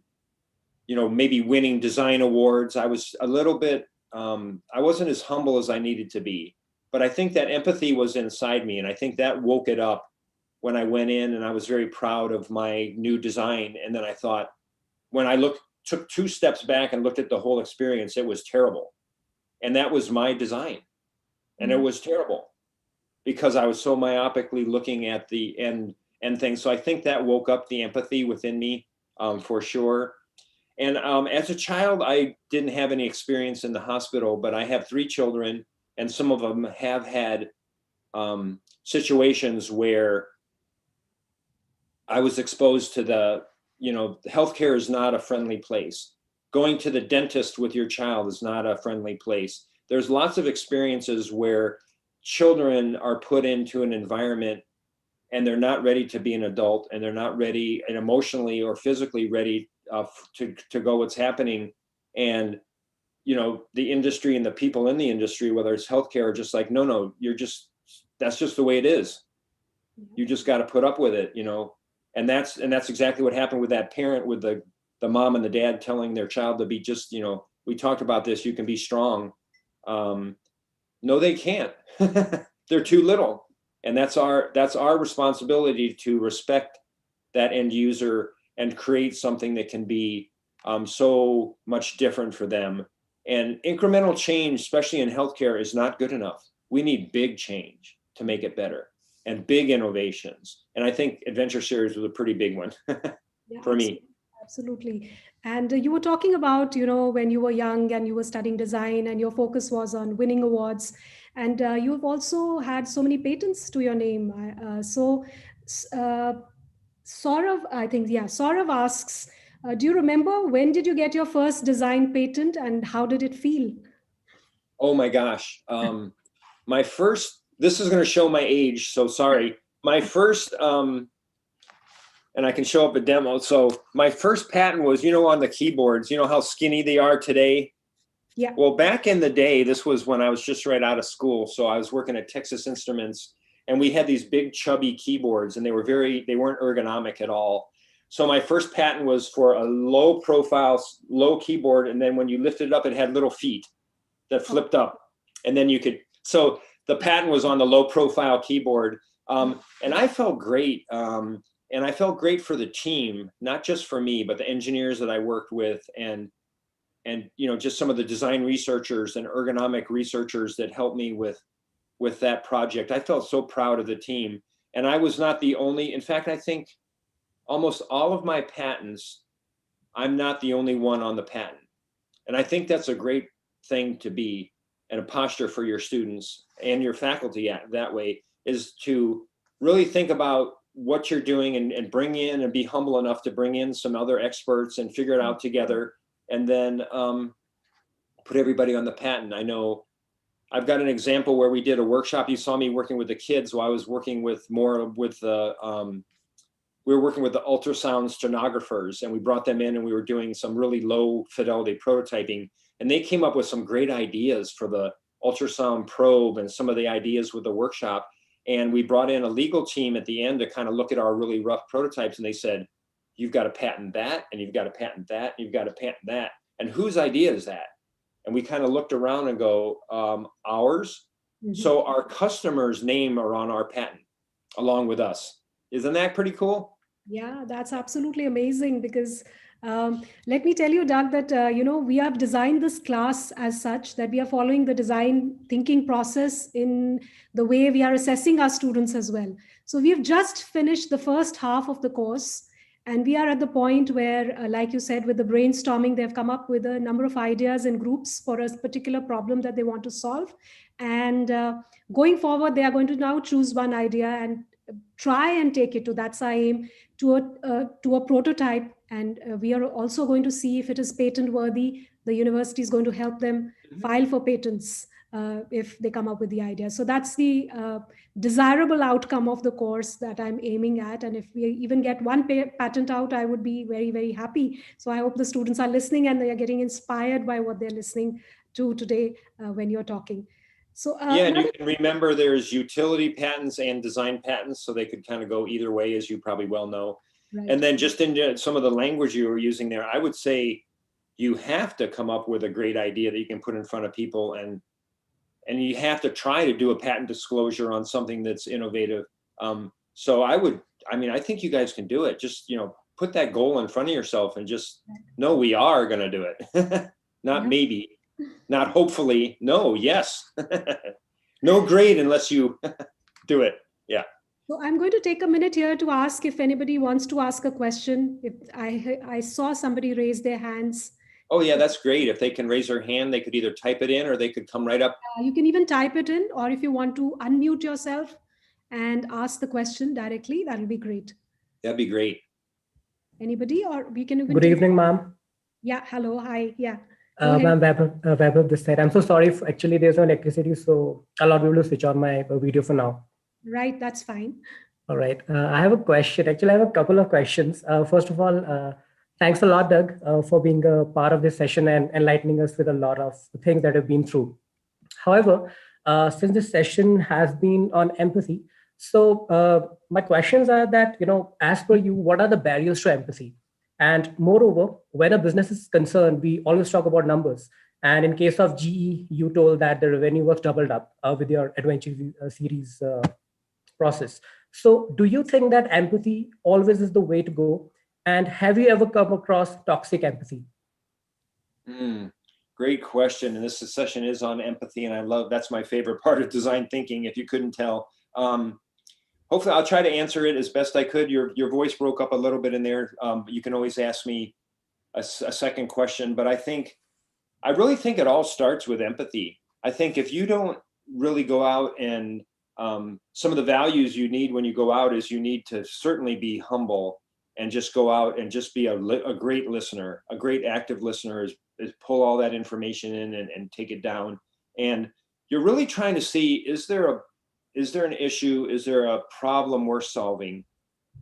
maybe winning design awards. I was a little bit, I wasn't as humble as I needed to be, but I think that empathy was inside me. And I think that woke it up when I went in, and I was very proud of my new design. And then I thought, when I took 2 steps back and looked at the whole experience, it was terrible. And that was my design. And it was terrible because I was so myopically looking at the end thing. So I think that woke up the empathy within me, for sure. And as a child, I didn't have any experience in the hospital, but I have 3 children, and some of them have had situations where I was exposed to healthcare is not a friendly place. Going to the dentist with your child is not a friendly place. There's lots of experiences where children are put into an environment and they're not ready to be an adult, and they're not ready and emotionally or physically ready to go what's happening. And, the industry and the people in the industry, whether it's healthcare, are just like, no, that's just the way it is. You just got to put up with it, and that's exactly what happened with that parent, with the mom and the dad telling their child to be just, we talked about this, you can be strong. No, they can't. They're too little. And that's our responsibility to respect that end user and create something that can be so much different for them. And incremental change, especially in healthcare, is not good enough. We need big change to make it better, and big innovations. And I think Adventure Series was a pretty big one for me. Absolutely. And you were talking about, when you were young and you were studying design and your focus was on winning awards. And you've also had so many patents to your name. Saurav, I think, yeah, Saurav asks, do you remember when did you get your first design patent and how did it feel? Oh my gosh. This is going to show my age, so sorry. My first, and I can show up a demo. So my first patent was, on the keyboards, how skinny they are today? Yeah. Well, back in the day, this was when I was just right out of school. So I was working at Texas Instruments, and we had these big chubby keyboards, and they weren't ergonomic at all. So my first patent was for a low profile, low keyboard. And then when you lifted it up, it had little feet that flipped up. And then so the patent was on the low profile keyboard. And I felt great. And I felt great for the team, not just for me, but the engineers that I worked with, and just some of the design researchers and ergonomic researchers that helped me with that project. I felt so proud of the team. And I was not the only. In fact, I think almost all of my patents, I'm not the only one on the patent. And I think that's a great thing to be. and a posture for your students and your faculty that way is to really think about what you're doing and bring in and be humble enough to bring in some other experts and figure it out together, and then put everybody on the patent. I know I've got an example where we did a workshop. You saw me working with the kids while I was working with we were working with the ultrasound stenographers, and we brought them in and we were doing some really low fidelity prototyping, and they came up with some great ideas for the ultrasound probe and some of the ideas with the workshop. And we brought in a legal team at the end to kind of look at our really rough prototypes, and they said, you've got to patent that, and you've got to patent that, and you've got to patent that. And whose idea is that? And we kind of looked around and go, ours. Mm-hmm. So our customer's name are on our patent along with us. Isn't that pretty cool? Yeah, that's absolutely amazing, because let me tell you, Doug, that, we have designed this class as such that we are following the design thinking process in the way we are assessing our students as well. So we have just finished the first half of the course, and we are at the point where, like you said, with the brainstorming, they've come up with a number of ideas in groups for a particular problem that they want to solve. And going forward, they are going to now choose one idea and try and take it to, that's our aim, to a prototype. And we are also going to see if it is patent worthy. The university is going to help them file for patents if they come up with the idea. So that's the desirable outcome of the course that I'm aiming at. And if we even get one patent out, I would be very, very happy. So I hope the students are listening and they are getting inspired by what they're listening to today when you're talking. So yeah, and you can remember there's utility patents and design patents, so they could kind of go either way, as you probably well know. Right. And then just in some of the language you were using there, I would say you have to come up with a great idea that you can put in front of people, and you have to try to do a patent disclosure on something that's innovative. So I think you guys can do it. Just, put that goal in front of yourself and just know we are going to do it. Not maybe. Not hopefully, no, yes. No grade unless you do it. Yeah. So I'm going to take a minute here to ask if anybody wants to ask a question. If I saw somebody raise their hands. Oh yeah, that's great. If they can raise their hand, they could either type it in or they could come right up. You can even type it in, or if you want to unmute yourself and ask the question directly, that'll be great. That'd be great. Anybody, or we can even. Good evening, ma'am. Yeah, hello, hi, yeah. Ma'am, Vaibhav this side. I'm so sorry. Actually, there's no electricity, so I'll not be able to switch on my video for now. Right, that's fine. All right. I have a question. Actually, I have a couple of questions. First of all, thanks a lot, Doug, for being a part of this session and enlightening us with a lot of things that I've been through. However, since this session has been on empathy, so my questions are that, as per you, what are the barriers to empathy? And moreover, when a business is concerned, we always talk about numbers. And in case of GE, you told that the revenue was doubled up with your adventure series process. So do you think that empathy always is the way to go? And have you ever come across toxic empathy? Great question. And this session is on empathy. And that's my favorite part of design thinking, if you couldn't tell. Hopefully I'll try to answer it as best I could. Your voice broke up a little bit in there. You can always ask me a second question, but I really think it all starts with empathy. I think if you don't really go out and some of the values you need when you go out is you need to certainly be humble and just go out and just be a great listener. A great active listener is pull all that information in and take it down. And you're really trying to see, is there an issue? Is there a problem worth solving?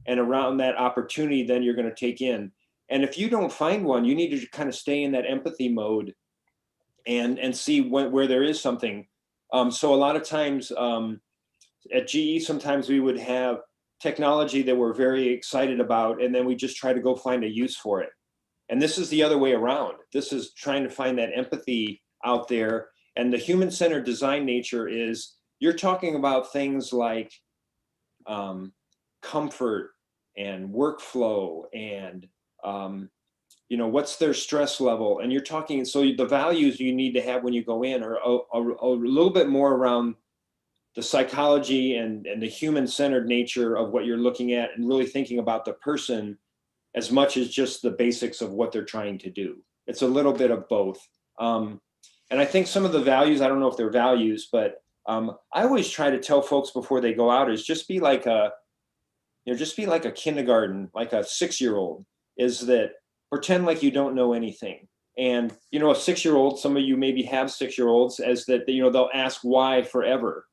And around that opportunity, then you're going to take in. And if you don't find one, you need to kind of stay in that empathy mode and see where there is something. So a lot of times at GE, sometimes we would have technology that we're very excited about, and then we just try to go find a use for it. And this is the other way around. This is trying to find that empathy out there. And the human-centered design nature is, you're talking about things like comfort and workflow and, what's their stress level. And you're talking, so the values you need to have when you go in are a little bit more around the psychology and the human-centered nature of what you're looking at, and really thinking about the person as much as just the basics of what they're trying to do. It's a little bit of both. And I think some of the values, I don't know if they're values, but I always try to tell folks before they go out is just be like a, just be like a kindergarten, like a 6-year-old, is that pretend like you don't know anything. And, a 6-year-old, some of you maybe have 6-year-olds, as that, they'll ask why forever.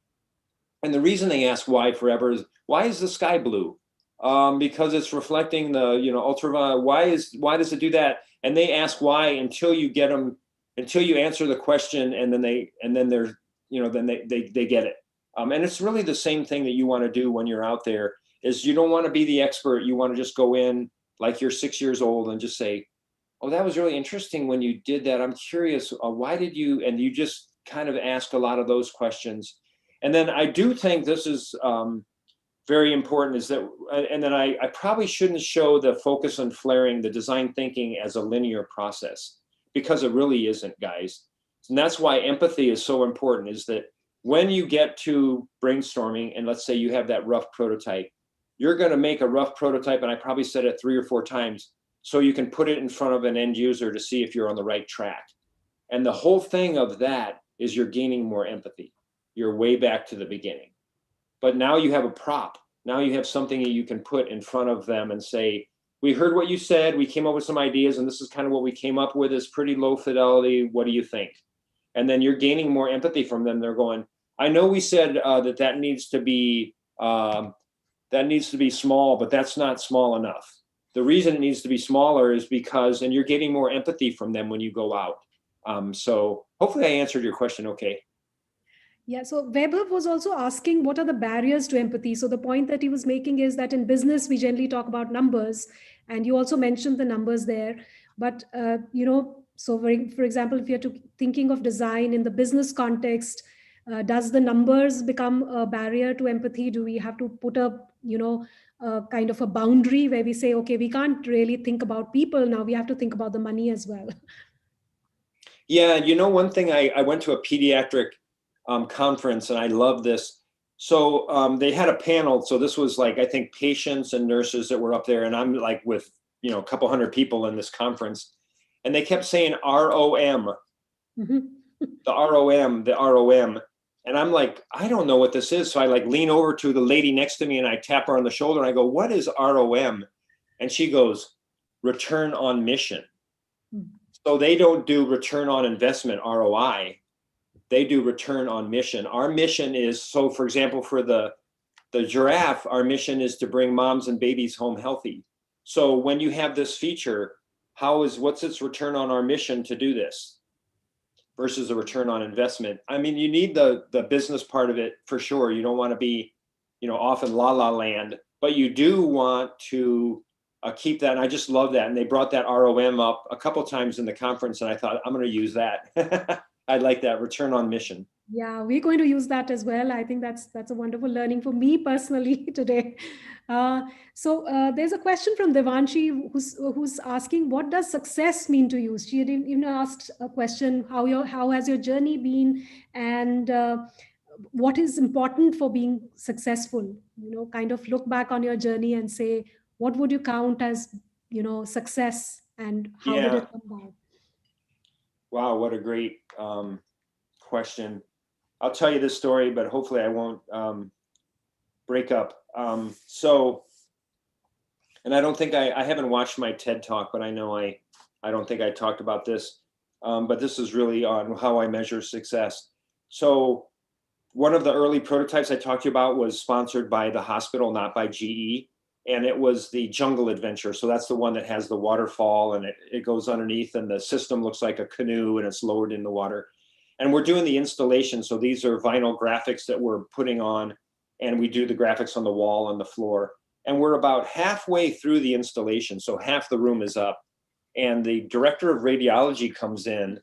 And the reason they ask why forever is, why is the sky blue? Because it's reflecting the, ultraviolet. Why does it do that? And they ask why until you get them, until you answer the question, and then they're, then they get it. And it's really the same thing that you want to do when you're out there, is you don't want to be the expert. You want to just go in like you're 6 years old and just say, oh, that was really interesting when you did that. I'm curious, why did you, and you just kind of ask a lot of those questions. And then I do think this is very important, is that, and then I probably shouldn't show the focus on flaring, the design thinking as a linear process, because it really isn't, guys. And that's why empathy is so important, is that when you get to brainstorming, and let's say you have that rough prototype, you're going to make a rough prototype, and I probably said it 3 or 4 times, so you can put it in front of an end user to see if you're on the right track. And the whole thing of that is you're gaining more empathy. You're way back to the beginning. But now you have a prop. Now you have something that you can put in front of them and say, we heard what you said, we came up with some ideas, and this is kind of what we came up with. Is pretty low fidelity. What do you think? And then you're gaining more empathy from them. They're going, I know we said that needs to be small, but that's not small enough. The reason it needs to be smaller is because, and you're getting more empathy from them when you go out. So hopefully I answered your question okay. Yeah, so Weber was also asking what are the barriers to empathy. So the point that he was making is that in business, we generally talk about numbers, and you also mentioned the numbers there. But, so for example, if you're thinking of design in the business context, does the numbers become a barrier to empathy? Do we have to put a, kind of a boundary where we say, okay, we can't really think about people now, we have to think about the money as well? Yeah, one thing, I went to a pediatric conference, and I love this. So they had a panel. So this was like, I think, patients and nurses that were up there, and I'm like with, a couple hundred people in this conference, and they kept saying ROM, Mm-hmm. the ROM. And I'm like, I don't know what this is. So I like lean over to the lady next to me and I tap her on the shoulder and I go, what is ROM? And she goes, return on mission. Mm-hmm. So they don't do return on investment, ROI. They do return on mission. Our mission is, so for example, for the giraffe, our mission is to bring moms and babies home healthy. So when you have this feature, what's its return on our mission to do this versus a return on investment? I mean, you need the business part of it for sure. You don't want to be, off in la la land, but you do want to keep that. And I just love that. And they brought that ROM up a couple times in the conference, and I thought, I'm going to use that. I like that, return on mission. Yeah, we're going to use that as well. I think that's a wonderful learning for me personally today. So there's a question from Devanshi who's asking, what does success mean to you? She even asked a question, how has your journey been, and what is important for being successful? Kind of look back on your journey and say, what would you count as, success, and how did it come about? Wow, what a great question. I'll tell you this story, but hopefully I won't break up. So, and I don't think I haven't watched my TED Talk, but I know I don't think I talked about this, but this is really on how I measure success. So one of the early prototypes I talked to you about was sponsored by the hospital, not by GE. And it was the Jungle Adventure. So that's the one that has the waterfall, and it goes underneath, and the system looks like a canoe and it's lowered in the water. And we're doing the installation. So these are vinyl graphics that we're putting on, and we do the graphics on the wall and the floor. And we're about halfway through the installation. So half the room is up, and the director of radiology comes in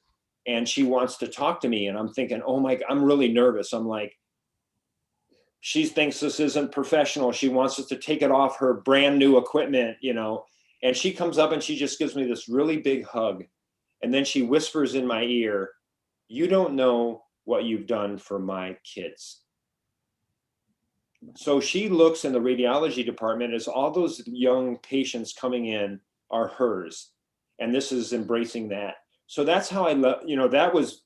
and she wants to talk to me. And I'm thinking, oh my, I'm really nervous. I'm like, she thinks this isn't professional. She wants us to take it off her brand new equipment, and she comes up and she just gives me this really big hug. And then she whispers in my ear, you don't know what you've done for my kids. So she looks in the radiology department as all those young patients coming in are hers. And this is embracing that. So that's how that was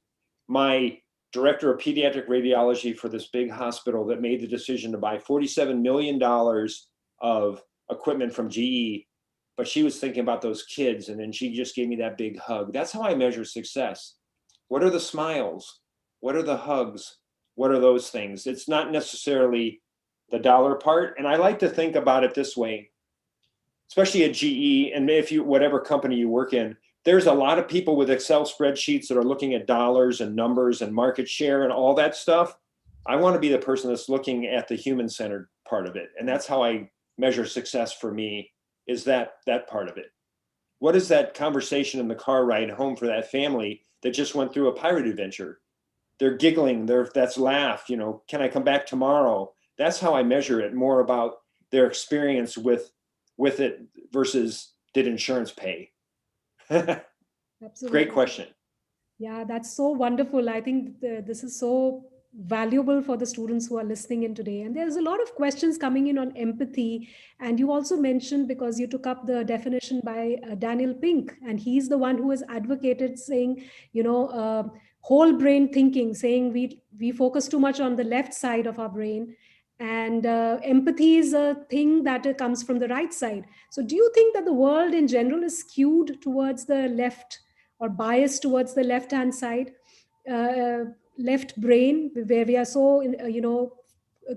my director of pediatric radiology for this big hospital that made the decision to buy $47 million of equipment from GE, but she was thinking about those kids, and then she just gave me that big hug. That's how I measure success. What are the smiles? What are the hugs? What are those things? It's not necessarily the dollar part. And I like to think about it this way, especially at GE, and if you, whatever company you work in, there's a lot of people with Excel spreadsheets that are looking at dollars and numbers and market share and all that stuff. I want to be the person that's looking at the human-centered part of it. And that's how I measure success for me, is that part of it. What is that conversation in the car ride home for that family that just went through a pirate adventure? They're giggling, that's laugh, you know, can I come back tomorrow? That's how I measure it, more about their experience with it versus did insurance pay? Absolutely. Great question. Yeah, that's so wonderful. I think this is so valuable for the students who are listening in today. And there's a lot of questions coming in on empathy. And you also mentioned, because you took up the definition by Daniel Pink, and he's the one who has advocated saying, you know, whole brain thinking, saying we focus too much on the left side of our brain. And empathy is a thing that comes from the right side. So do you think that the world in general is skewed towards the left, or biased towards the left-hand side, left brain, where we are so, you know,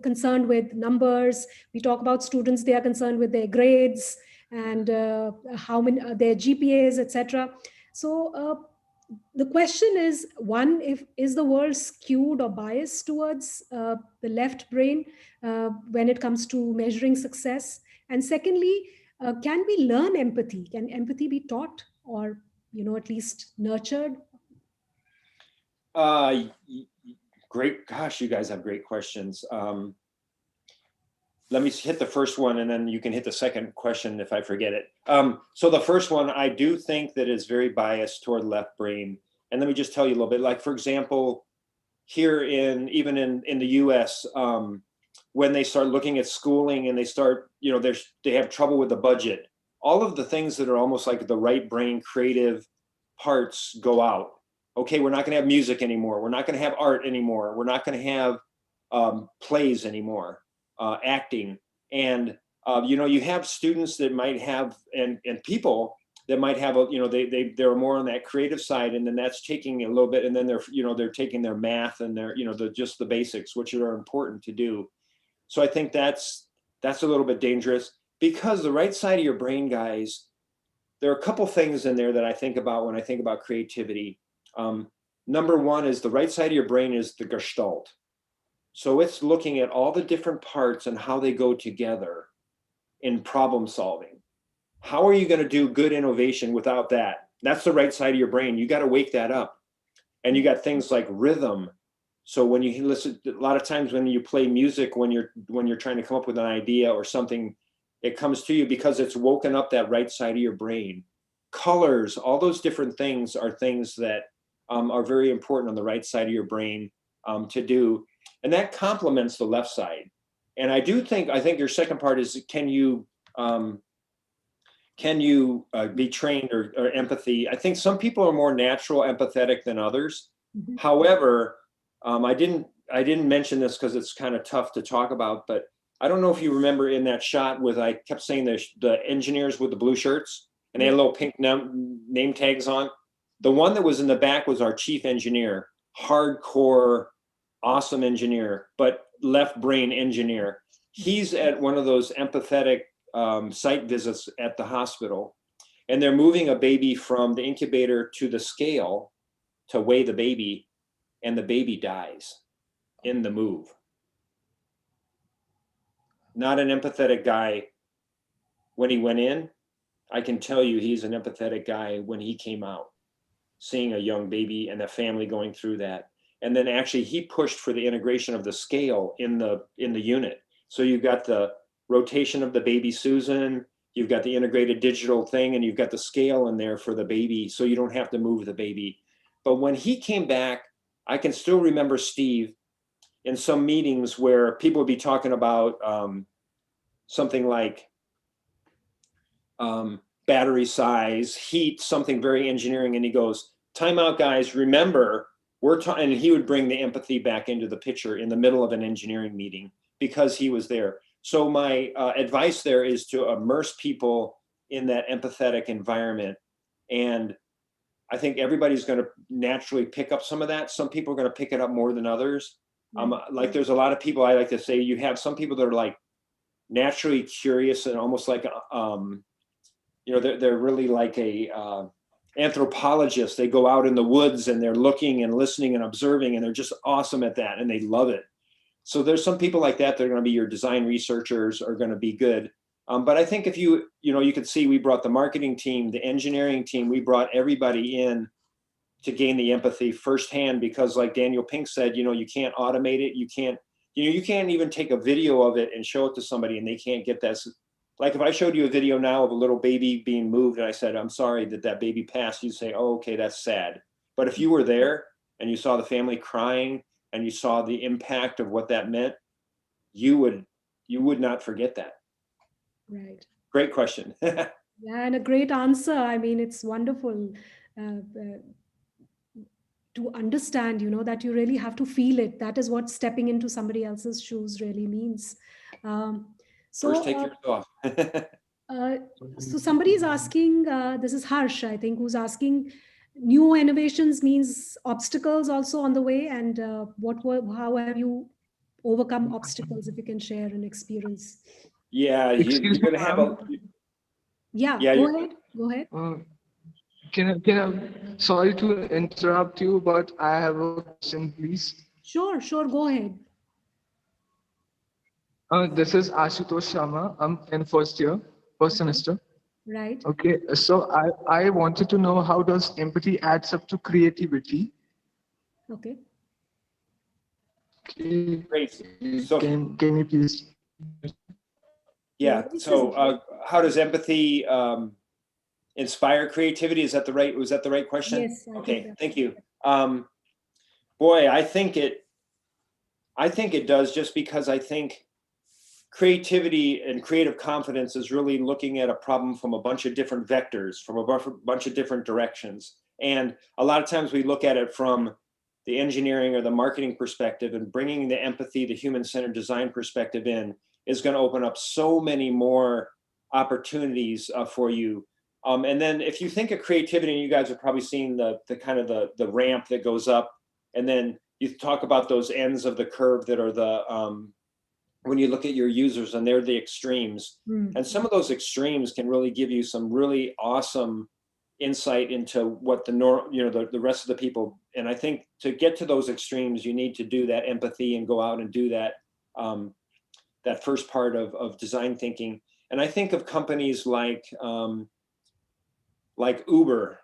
concerned with numbers? We talk about students, they are concerned with their grades and how many their GPAs, etc. So the question is, one, is the world skewed or biased towards the left brain when it comes to measuring success? And secondly, can we learn empathy? Can empathy be taught, or, you know, at least nurtured? Great. Gosh, you guys have great questions. Let me hit the first one, and then you can hit the second question if I forget it. So the first one, I do think that is very biased toward left brain. And let me just tell you a little bit, like, for example, here even in the US, when they start looking at schooling and they start, you know, they have trouble with the budget, all of the things that are almost like the right brain creative parts go out. Okay, we're not going to have music anymore. We're not going to have art anymore. We're not going to have plays anymore, acting. And, you know, you have students that might have, and people that might have, you know, they're more on that creative side, and then that's taking a little bit, and then they're taking their math and their, you know, just the basics, which are important to do. So I think that's a little bit dangerous, because the right side of your brain, guys, there are a couple things in there that I think about when I think about creativity. Number one is the right side of your brain is the gestalt. So it's looking at all the different parts and how they go together in problem solving. How are you going to do good innovation without that? That's the right side of your brain. You got to wake that up. And you got things like rhythm. So when you listen, a lot of times when you play music, when you're trying to come up with an idea or something, it comes to you because it's woken up that right side of your brain. Colors, all those different things are things that are very important on the right side of your brain to do. And that complements the left side. And I think your second part is, can you be trained or empathy? I think some people are more natural empathetic than others. Mm-hmm. However, I didn't mention this because it's kind of tough to talk about, but I don't know if you remember in that shot I kept saying the engineers with the blue shirts, and they had little pink name tags on. The one that was in the back was our chief engineer, hardcore, awesome engineer, but left brain engineer. He's at one of those empathetic site visits at the hospital, and they're moving a baby from the incubator to the scale to weigh the baby, and the baby dies in the move. Not an empathetic guy when he went in. I can tell you he's an empathetic guy when he came out, seeing a young baby and a family going through that. And then actually he pushed for the integration of the scale in the unit. So you've got the rotation of the baby Susan, you've got the integrated digital thing, and you've got the scale in there for the baby, so you don't have to move the baby. But when he came back, I can still remember Steve in some meetings where people would be talking about something like battery size, heat, something very engineering, and he goes, time out, guys, remember and he would bring the empathy back into the picture in the middle of an engineering meeting because he was there. So my advice there is to immerse people in that empathetic environment. And I think everybody's going to naturally pick up some of that. Some people are going to pick it up more than others. Like there's a lot of people, I like to say, you have some people that are like naturally curious and almost like, they're really like a anthropologist. They go out in the woods and they're looking and listening and observing, and they're just awesome at that and they love it. So there's some people like that. They're going to be your design researchers, are going to be good. But I think if you could see, we brought the marketing team, the engineering team, we brought everybody in to gain the empathy firsthand, because like Daniel Pink said, you can't automate it. You can't even take a video of it and show it to somebody and they can't get that. Like if I showed you a video now of a little baby being moved and I said, I'm sorry that baby passed, you'd say, oh, okay, that's sad. But if you were there and you saw the family crying and you saw the impact of what that meant, you would not forget that. Right. Great question. Yeah, and a great answer. I mean, it's wonderful to understand, that you really have to feel it. That is what stepping into somebody else's shoes really means. First, take yours off. So somebody is asking, this is Harsh, I think, who's asking, new innovations means obstacles also on the way, and how have you overcome obstacles? If you can share an experience. Yeah, you're going to have a. Yeah, go ahead. Can I, sorry to interrupt you, but I have a question, please. Sure, go ahead. This is Ashutosh Sharma. I'm in first semester. Right. Okay, so I wanted to know, how does empathy adds up to creativity? Okay. Great. So can you please? Yeah. So how does empathy inspire creativity? Was that the right question? Yes. Okay. Thank you. Boy, I think it does, just because I think creativity and creative confidence is really looking at a problem from a bunch of different vectors, from a bunch of different directions. And a lot of times we look at it from the engineering or the marketing perspective, and bringing the empathy, the human-centered design perspective in is going to open up so many more opportunities for you. And then if you think of creativity, and you guys have probably seen the kind of the ramp that goes up, and then you talk about those ends of the curve that are the when you look at your users, and they're the extremes. And some of those extremes can really give you some really awesome insight into what the rest of the people. And I think to get to those extremes, you need to do that empathy and go out and do that that first part of design thinking. And I think of companies like Uber.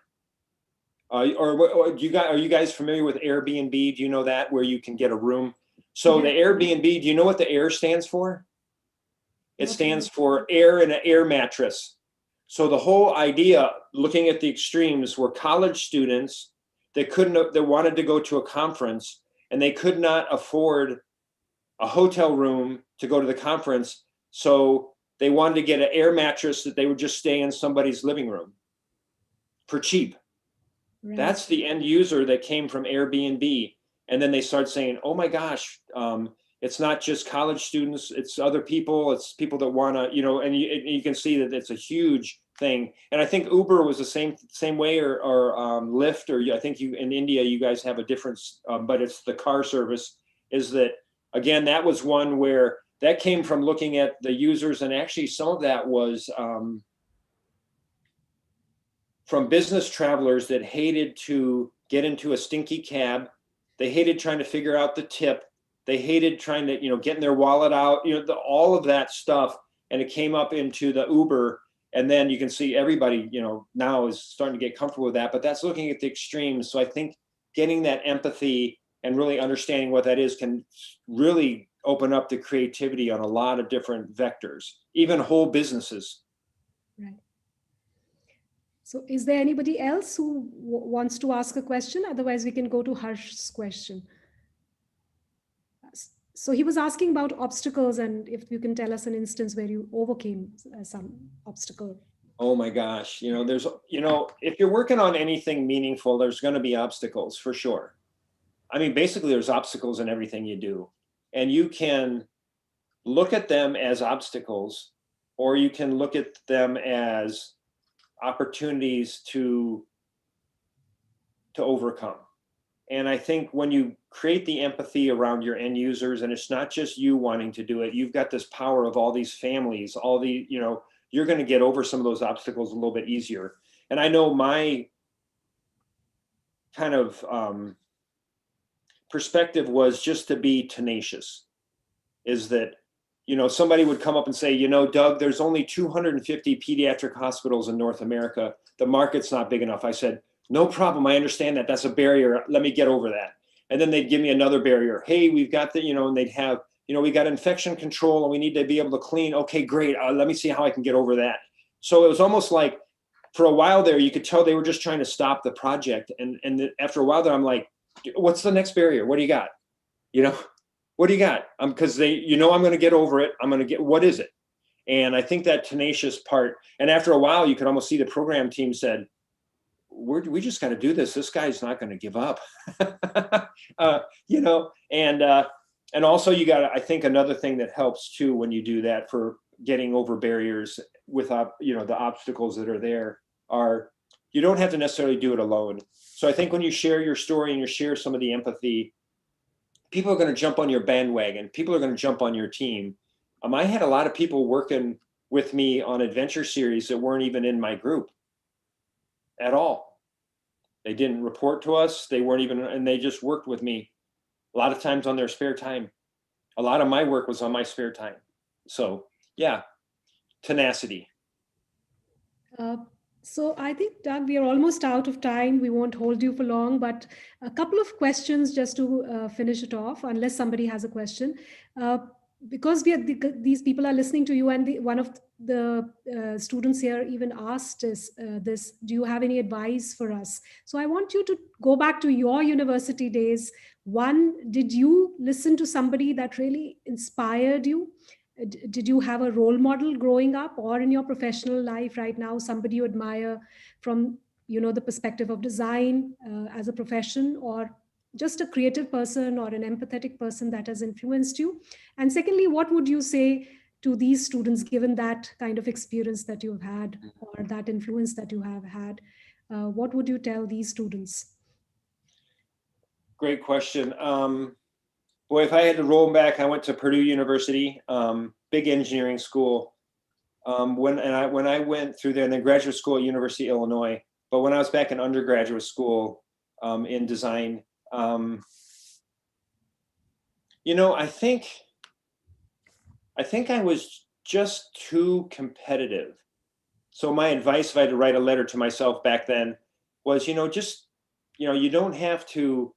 Are you guys familiar with Airbnb? Do you know that, where you can get a room? So the Airbnb, do you know what the air stands for? It stands for air in an air mattress. So the whole idea, looking at the extremes, were college students that wanted to go to a conference, and they could not afford a hotel room to go to the conference. So they wanted to get an air mattress that they would just stay in somebody's living room for cheap. Right. That's the end user that came from Airbnb. And then they start saying, oh my gosh, it's not just college students, it's other people, it's people that want to, and you can see that it's a huge thing. And I think Uber was the same way, or Lyft, or I think in India, you guys have a difference, but it's the car service. Is that, again, that was one where that came from looking at the users, and actually some of that was from business travelers that hated to get into a stinky cab. They hated trying to figure out the tip. They hated trying to, getting their wallet out, all of that stuff. And it came up into the Uber. And then you can see everybody, now is starting to get comfortable with that. But that's looking at the extremes. So I think getting that empathy and really understanding what that is can really open up the creativity on a lot of different vectors, even whole businesses. Right. So is there anybody else who wants to ask a question? Otherwise, we can go to Harsh's question. So he was asking about obstacles, and if you can tell us an instance where you overcame some obstacle. Oh my gosh. There's, if you're working on anything meaningful, there's going to be obstacles for sure. I mean, basically there's obstacles in everything you do, and you can look at them as obstacles, or you can look at them as opportunities to overcome. And I think when you create the empathy around your end users, and it's not just you wanting to do it, you've got this power of all these families, all the, you know, you're going to get over some of those obstacles a little bit easier. And I know my kind of perspective was just to be tenacious, is that, you know, somebody would come up and say, you know, Doug, there's only 250 pediatric hospitals in North America. The market's not big enough. I said, no problem. I understand that. That's a barrier. Let me get over that. And then they'd give me another barrier. Hey, we've got the, you know, and they'd have, you know, we got infection control and we need to be able to clean. Okay, great. Let me see how I can get over that. So it was almost like for a while there, you could tell they were just trying to stop the project. And after a while there, I'm like, what's the next barrier? What do you got? You know, what do you got? Because they, you know, I'm going to get over it. I'm going to get, what is it? And I think that tenacious part, and after a while, you could almost see the program team said, we just got to do this. This guy's not going to give up, you know, and also you got to, I think another thing that helps too, when you do that for getting over barriers with, you know, the obstacles that are there are, you don't have to necessarily do it alone. So I think when you share your story and you share some of the empathy, people are going to jump on your bandwagon. People are going to jump on your team. I had a lot of people working with me on adventure series that weren't even in my group at all. They didn't report to us. They weren't even, and they just worked with me a lot of times on their spare time. A lot of my work was on my spare time. So yeah, tenacity. So I think, Doug, we are almost out of time. We won't hold you for long, but a couple of questions just to finish it off, unless somebody has a question. Because these people are listening to you, and one of the students here even asked us this, do you have any advice for us? So I want you to go back to your university days. One, did you listen to somebody that really inspired you? Did you have a role model growing up, or in your professional life right now, somebody you admire from, you know, the perspective of design as a profession, or just a creative person or an empathetic person that has influenced you? And secondly, what would you say to these students, given that kind of experience that you've had, or that influence that you have had? What would you tell these students? Great question. Boy, if I had to roll back, I went to Purdue University, big engineering school. When I went through there, and then graduate school at University of Illinois. But when I was back in undergraduate school in design, you know, I think I was just too competitive. So my advice, if I had to write a letter to myself back then, was, you know, just, you know, you don't have to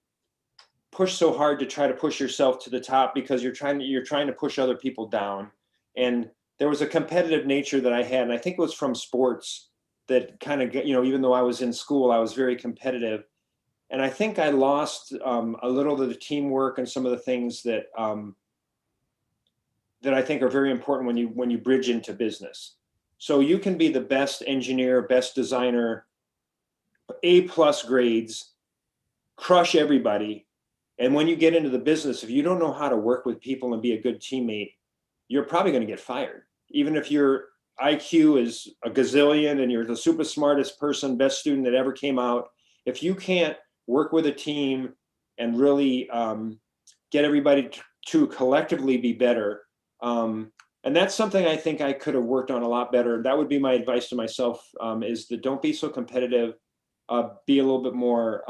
push so hard to try to push yourself to the top, because you're trying to push other people down. And there was a competitive nature that I had, and I think it was from sports that kind of, you know, even though I was in school, I was very competitive. And I think I lost a little of the teamwork and some of the things that that I think are very important when you bridge into business. So you can be the best engineer, best designer, A+ grades, crush everybody. And when you get into the business, if you don't know how to work with people and be a good teammate, you're probably going to get fired. Even if your IQ is a gazillion and you're the super smartest person, best student that ever came out, if you can't work with a team and really get everybody to collectively be better, and that's something I think I could have worked on a lot better. That would be my advice to myself, is that don't be so competitive, be a little bit more,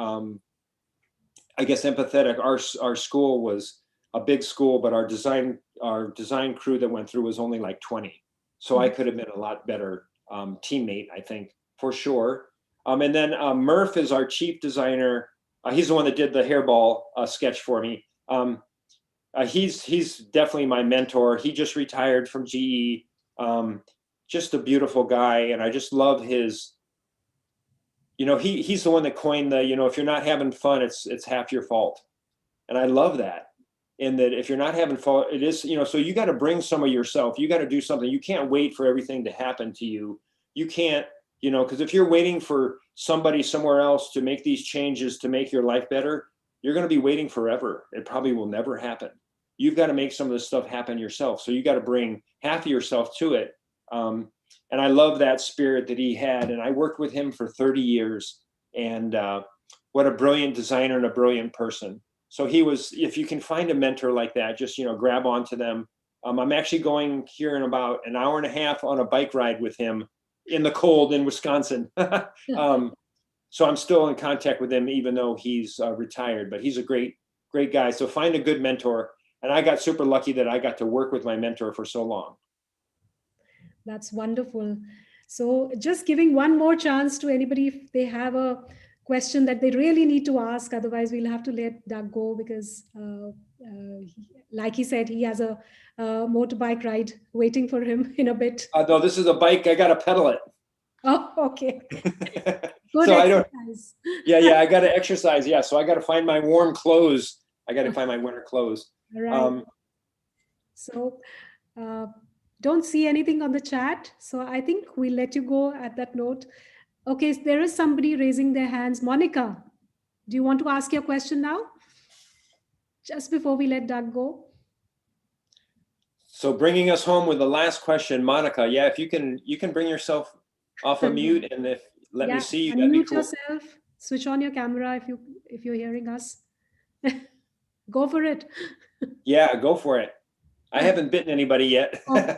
I guess, empathetic. Our school was a big school, but our design crew that went through was only like 20. So I could have been a lot better teammate, I think, for sure. And then Murph is our chief designer. He's the one that did the hairball sketch for me. He's definitely my mentor. He just retired from GE. Just a beautiful guy, and I just love his. You know, he's the one that coined the, you know, if you're not having fun, it's half your fault. And I love that. In that if you're not having fun, it is, you know, so you got to bring some of yourself. You got to do something. You can't wait for everything to happen to you. You can't, you know, because if you're waiting for somebody somewhere else to make these changes to make your life better, you're going to be waiting forever. It probably will never happen. You've got to make some of this stuff happen yourself. So you got to bring half of yourself to it. And I love that spirit that he had. And I worked with him for 30 years. And what a brilliant designer and a brilliant person. So he was, if you can find a mentor like that, just, grab onto them. I'm actually going here in about an hour and a half on a bike ride with him in the cold in Wisconsin. So I'm still in contact with him, even though he's retired, but he's a great, great guy. So find a good mentor. And I got super lucky that I got to work with my mentor for so long. That's wonderful. So just giving one more chance to anybody if they have a question that they really need to ask. Otherwise, we'll have to let Doug go because, like he said, he has a motorbike ride waiting for him in a bit. Though this is a bike, I got to pedal it. Oh, okay. Good So exercise. I got to exercise. Yeah. So I got to find my warm clothes. I got to find my winter clothes. Right. Don't see anything on the chat. So I think we'll let you go at that note. Okay, so there is somebody raising their hands. Monica, do you want to ask your question now? Just before we let Doug go. So bringing us home with the last question, Monica. Yeah, if you can bring yourself off of mute and let me see you. Unmute yourself. Switch on your camera if you're hearing us. Go for it. Yeah, go for it. I haven't bitten anybody yet. Oh.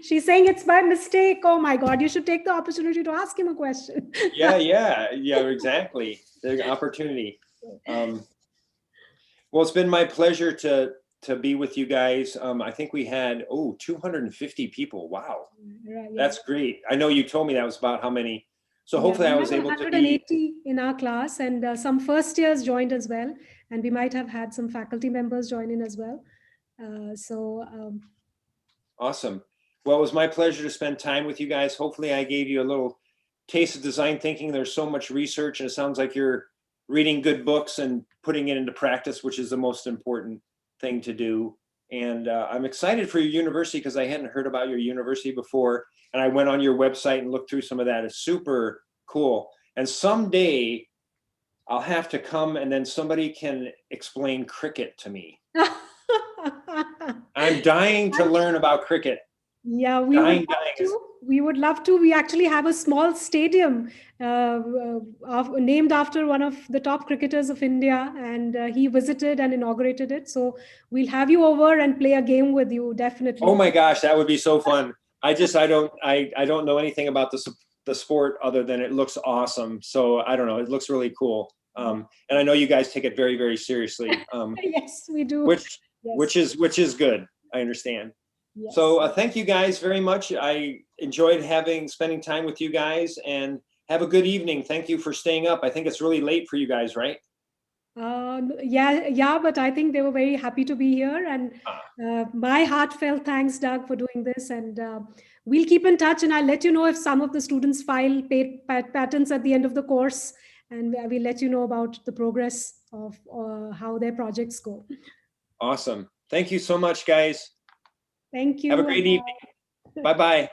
She's saying it's by mistake. Oh my God, you should take the opportunity to ask him a question. Yeah, exactly. The opportunity. Well, it's been my pleasure to be with you guys. I think we had 250 people. Wow. Right, yeah. That's great. I know you told me that was about how many. So hopefully I was able to be 180 in our class, and some first years joined as well, and we might have had some faculty members join in as well. Awesome. Well, it was my pleasure to spend time with you guys. Hopefully I gave you a little taste of design thinking. There's so much research, and it sounds like you're reading good books and putting it into practice, which is the most important thing to do. And I'm excited for your university because I hadn't heard about your university before. And I went on your website and looked through some of that. It's super cool. And someday I'll have to come and then somebody can explain cricket to me. I'm dying to learn about cricket. Yeah, we would love to. We actually have a small stadium named after one of the top cricketers of India, and he visited and inaugurated it. So we'll have you over and play a game with you, definitely. Oh my gosh, that would be so fun. I don't know anything about the sport other than it looks awesome. So I don't know, it looks really cool. And I know you guys take it very, very seriously. Yes, we do. Which is good. I understand. Yes. So thank you guys very much. I enjoyed spending time with you guys, and have a good evening. Thank you for staying up. I think it's really late for you guys, right? Yeah, but I think they were very happy to be here, and my heartfelt thanks, Doug, for doing this. And we'll keep in touch, and I'll let you know if some of the students file patents at the end of the course, and we'll let you know about the progress of how their projects go. Awesome. Thank you so much, guys. Thank you. Have a great evening. Bye-bye.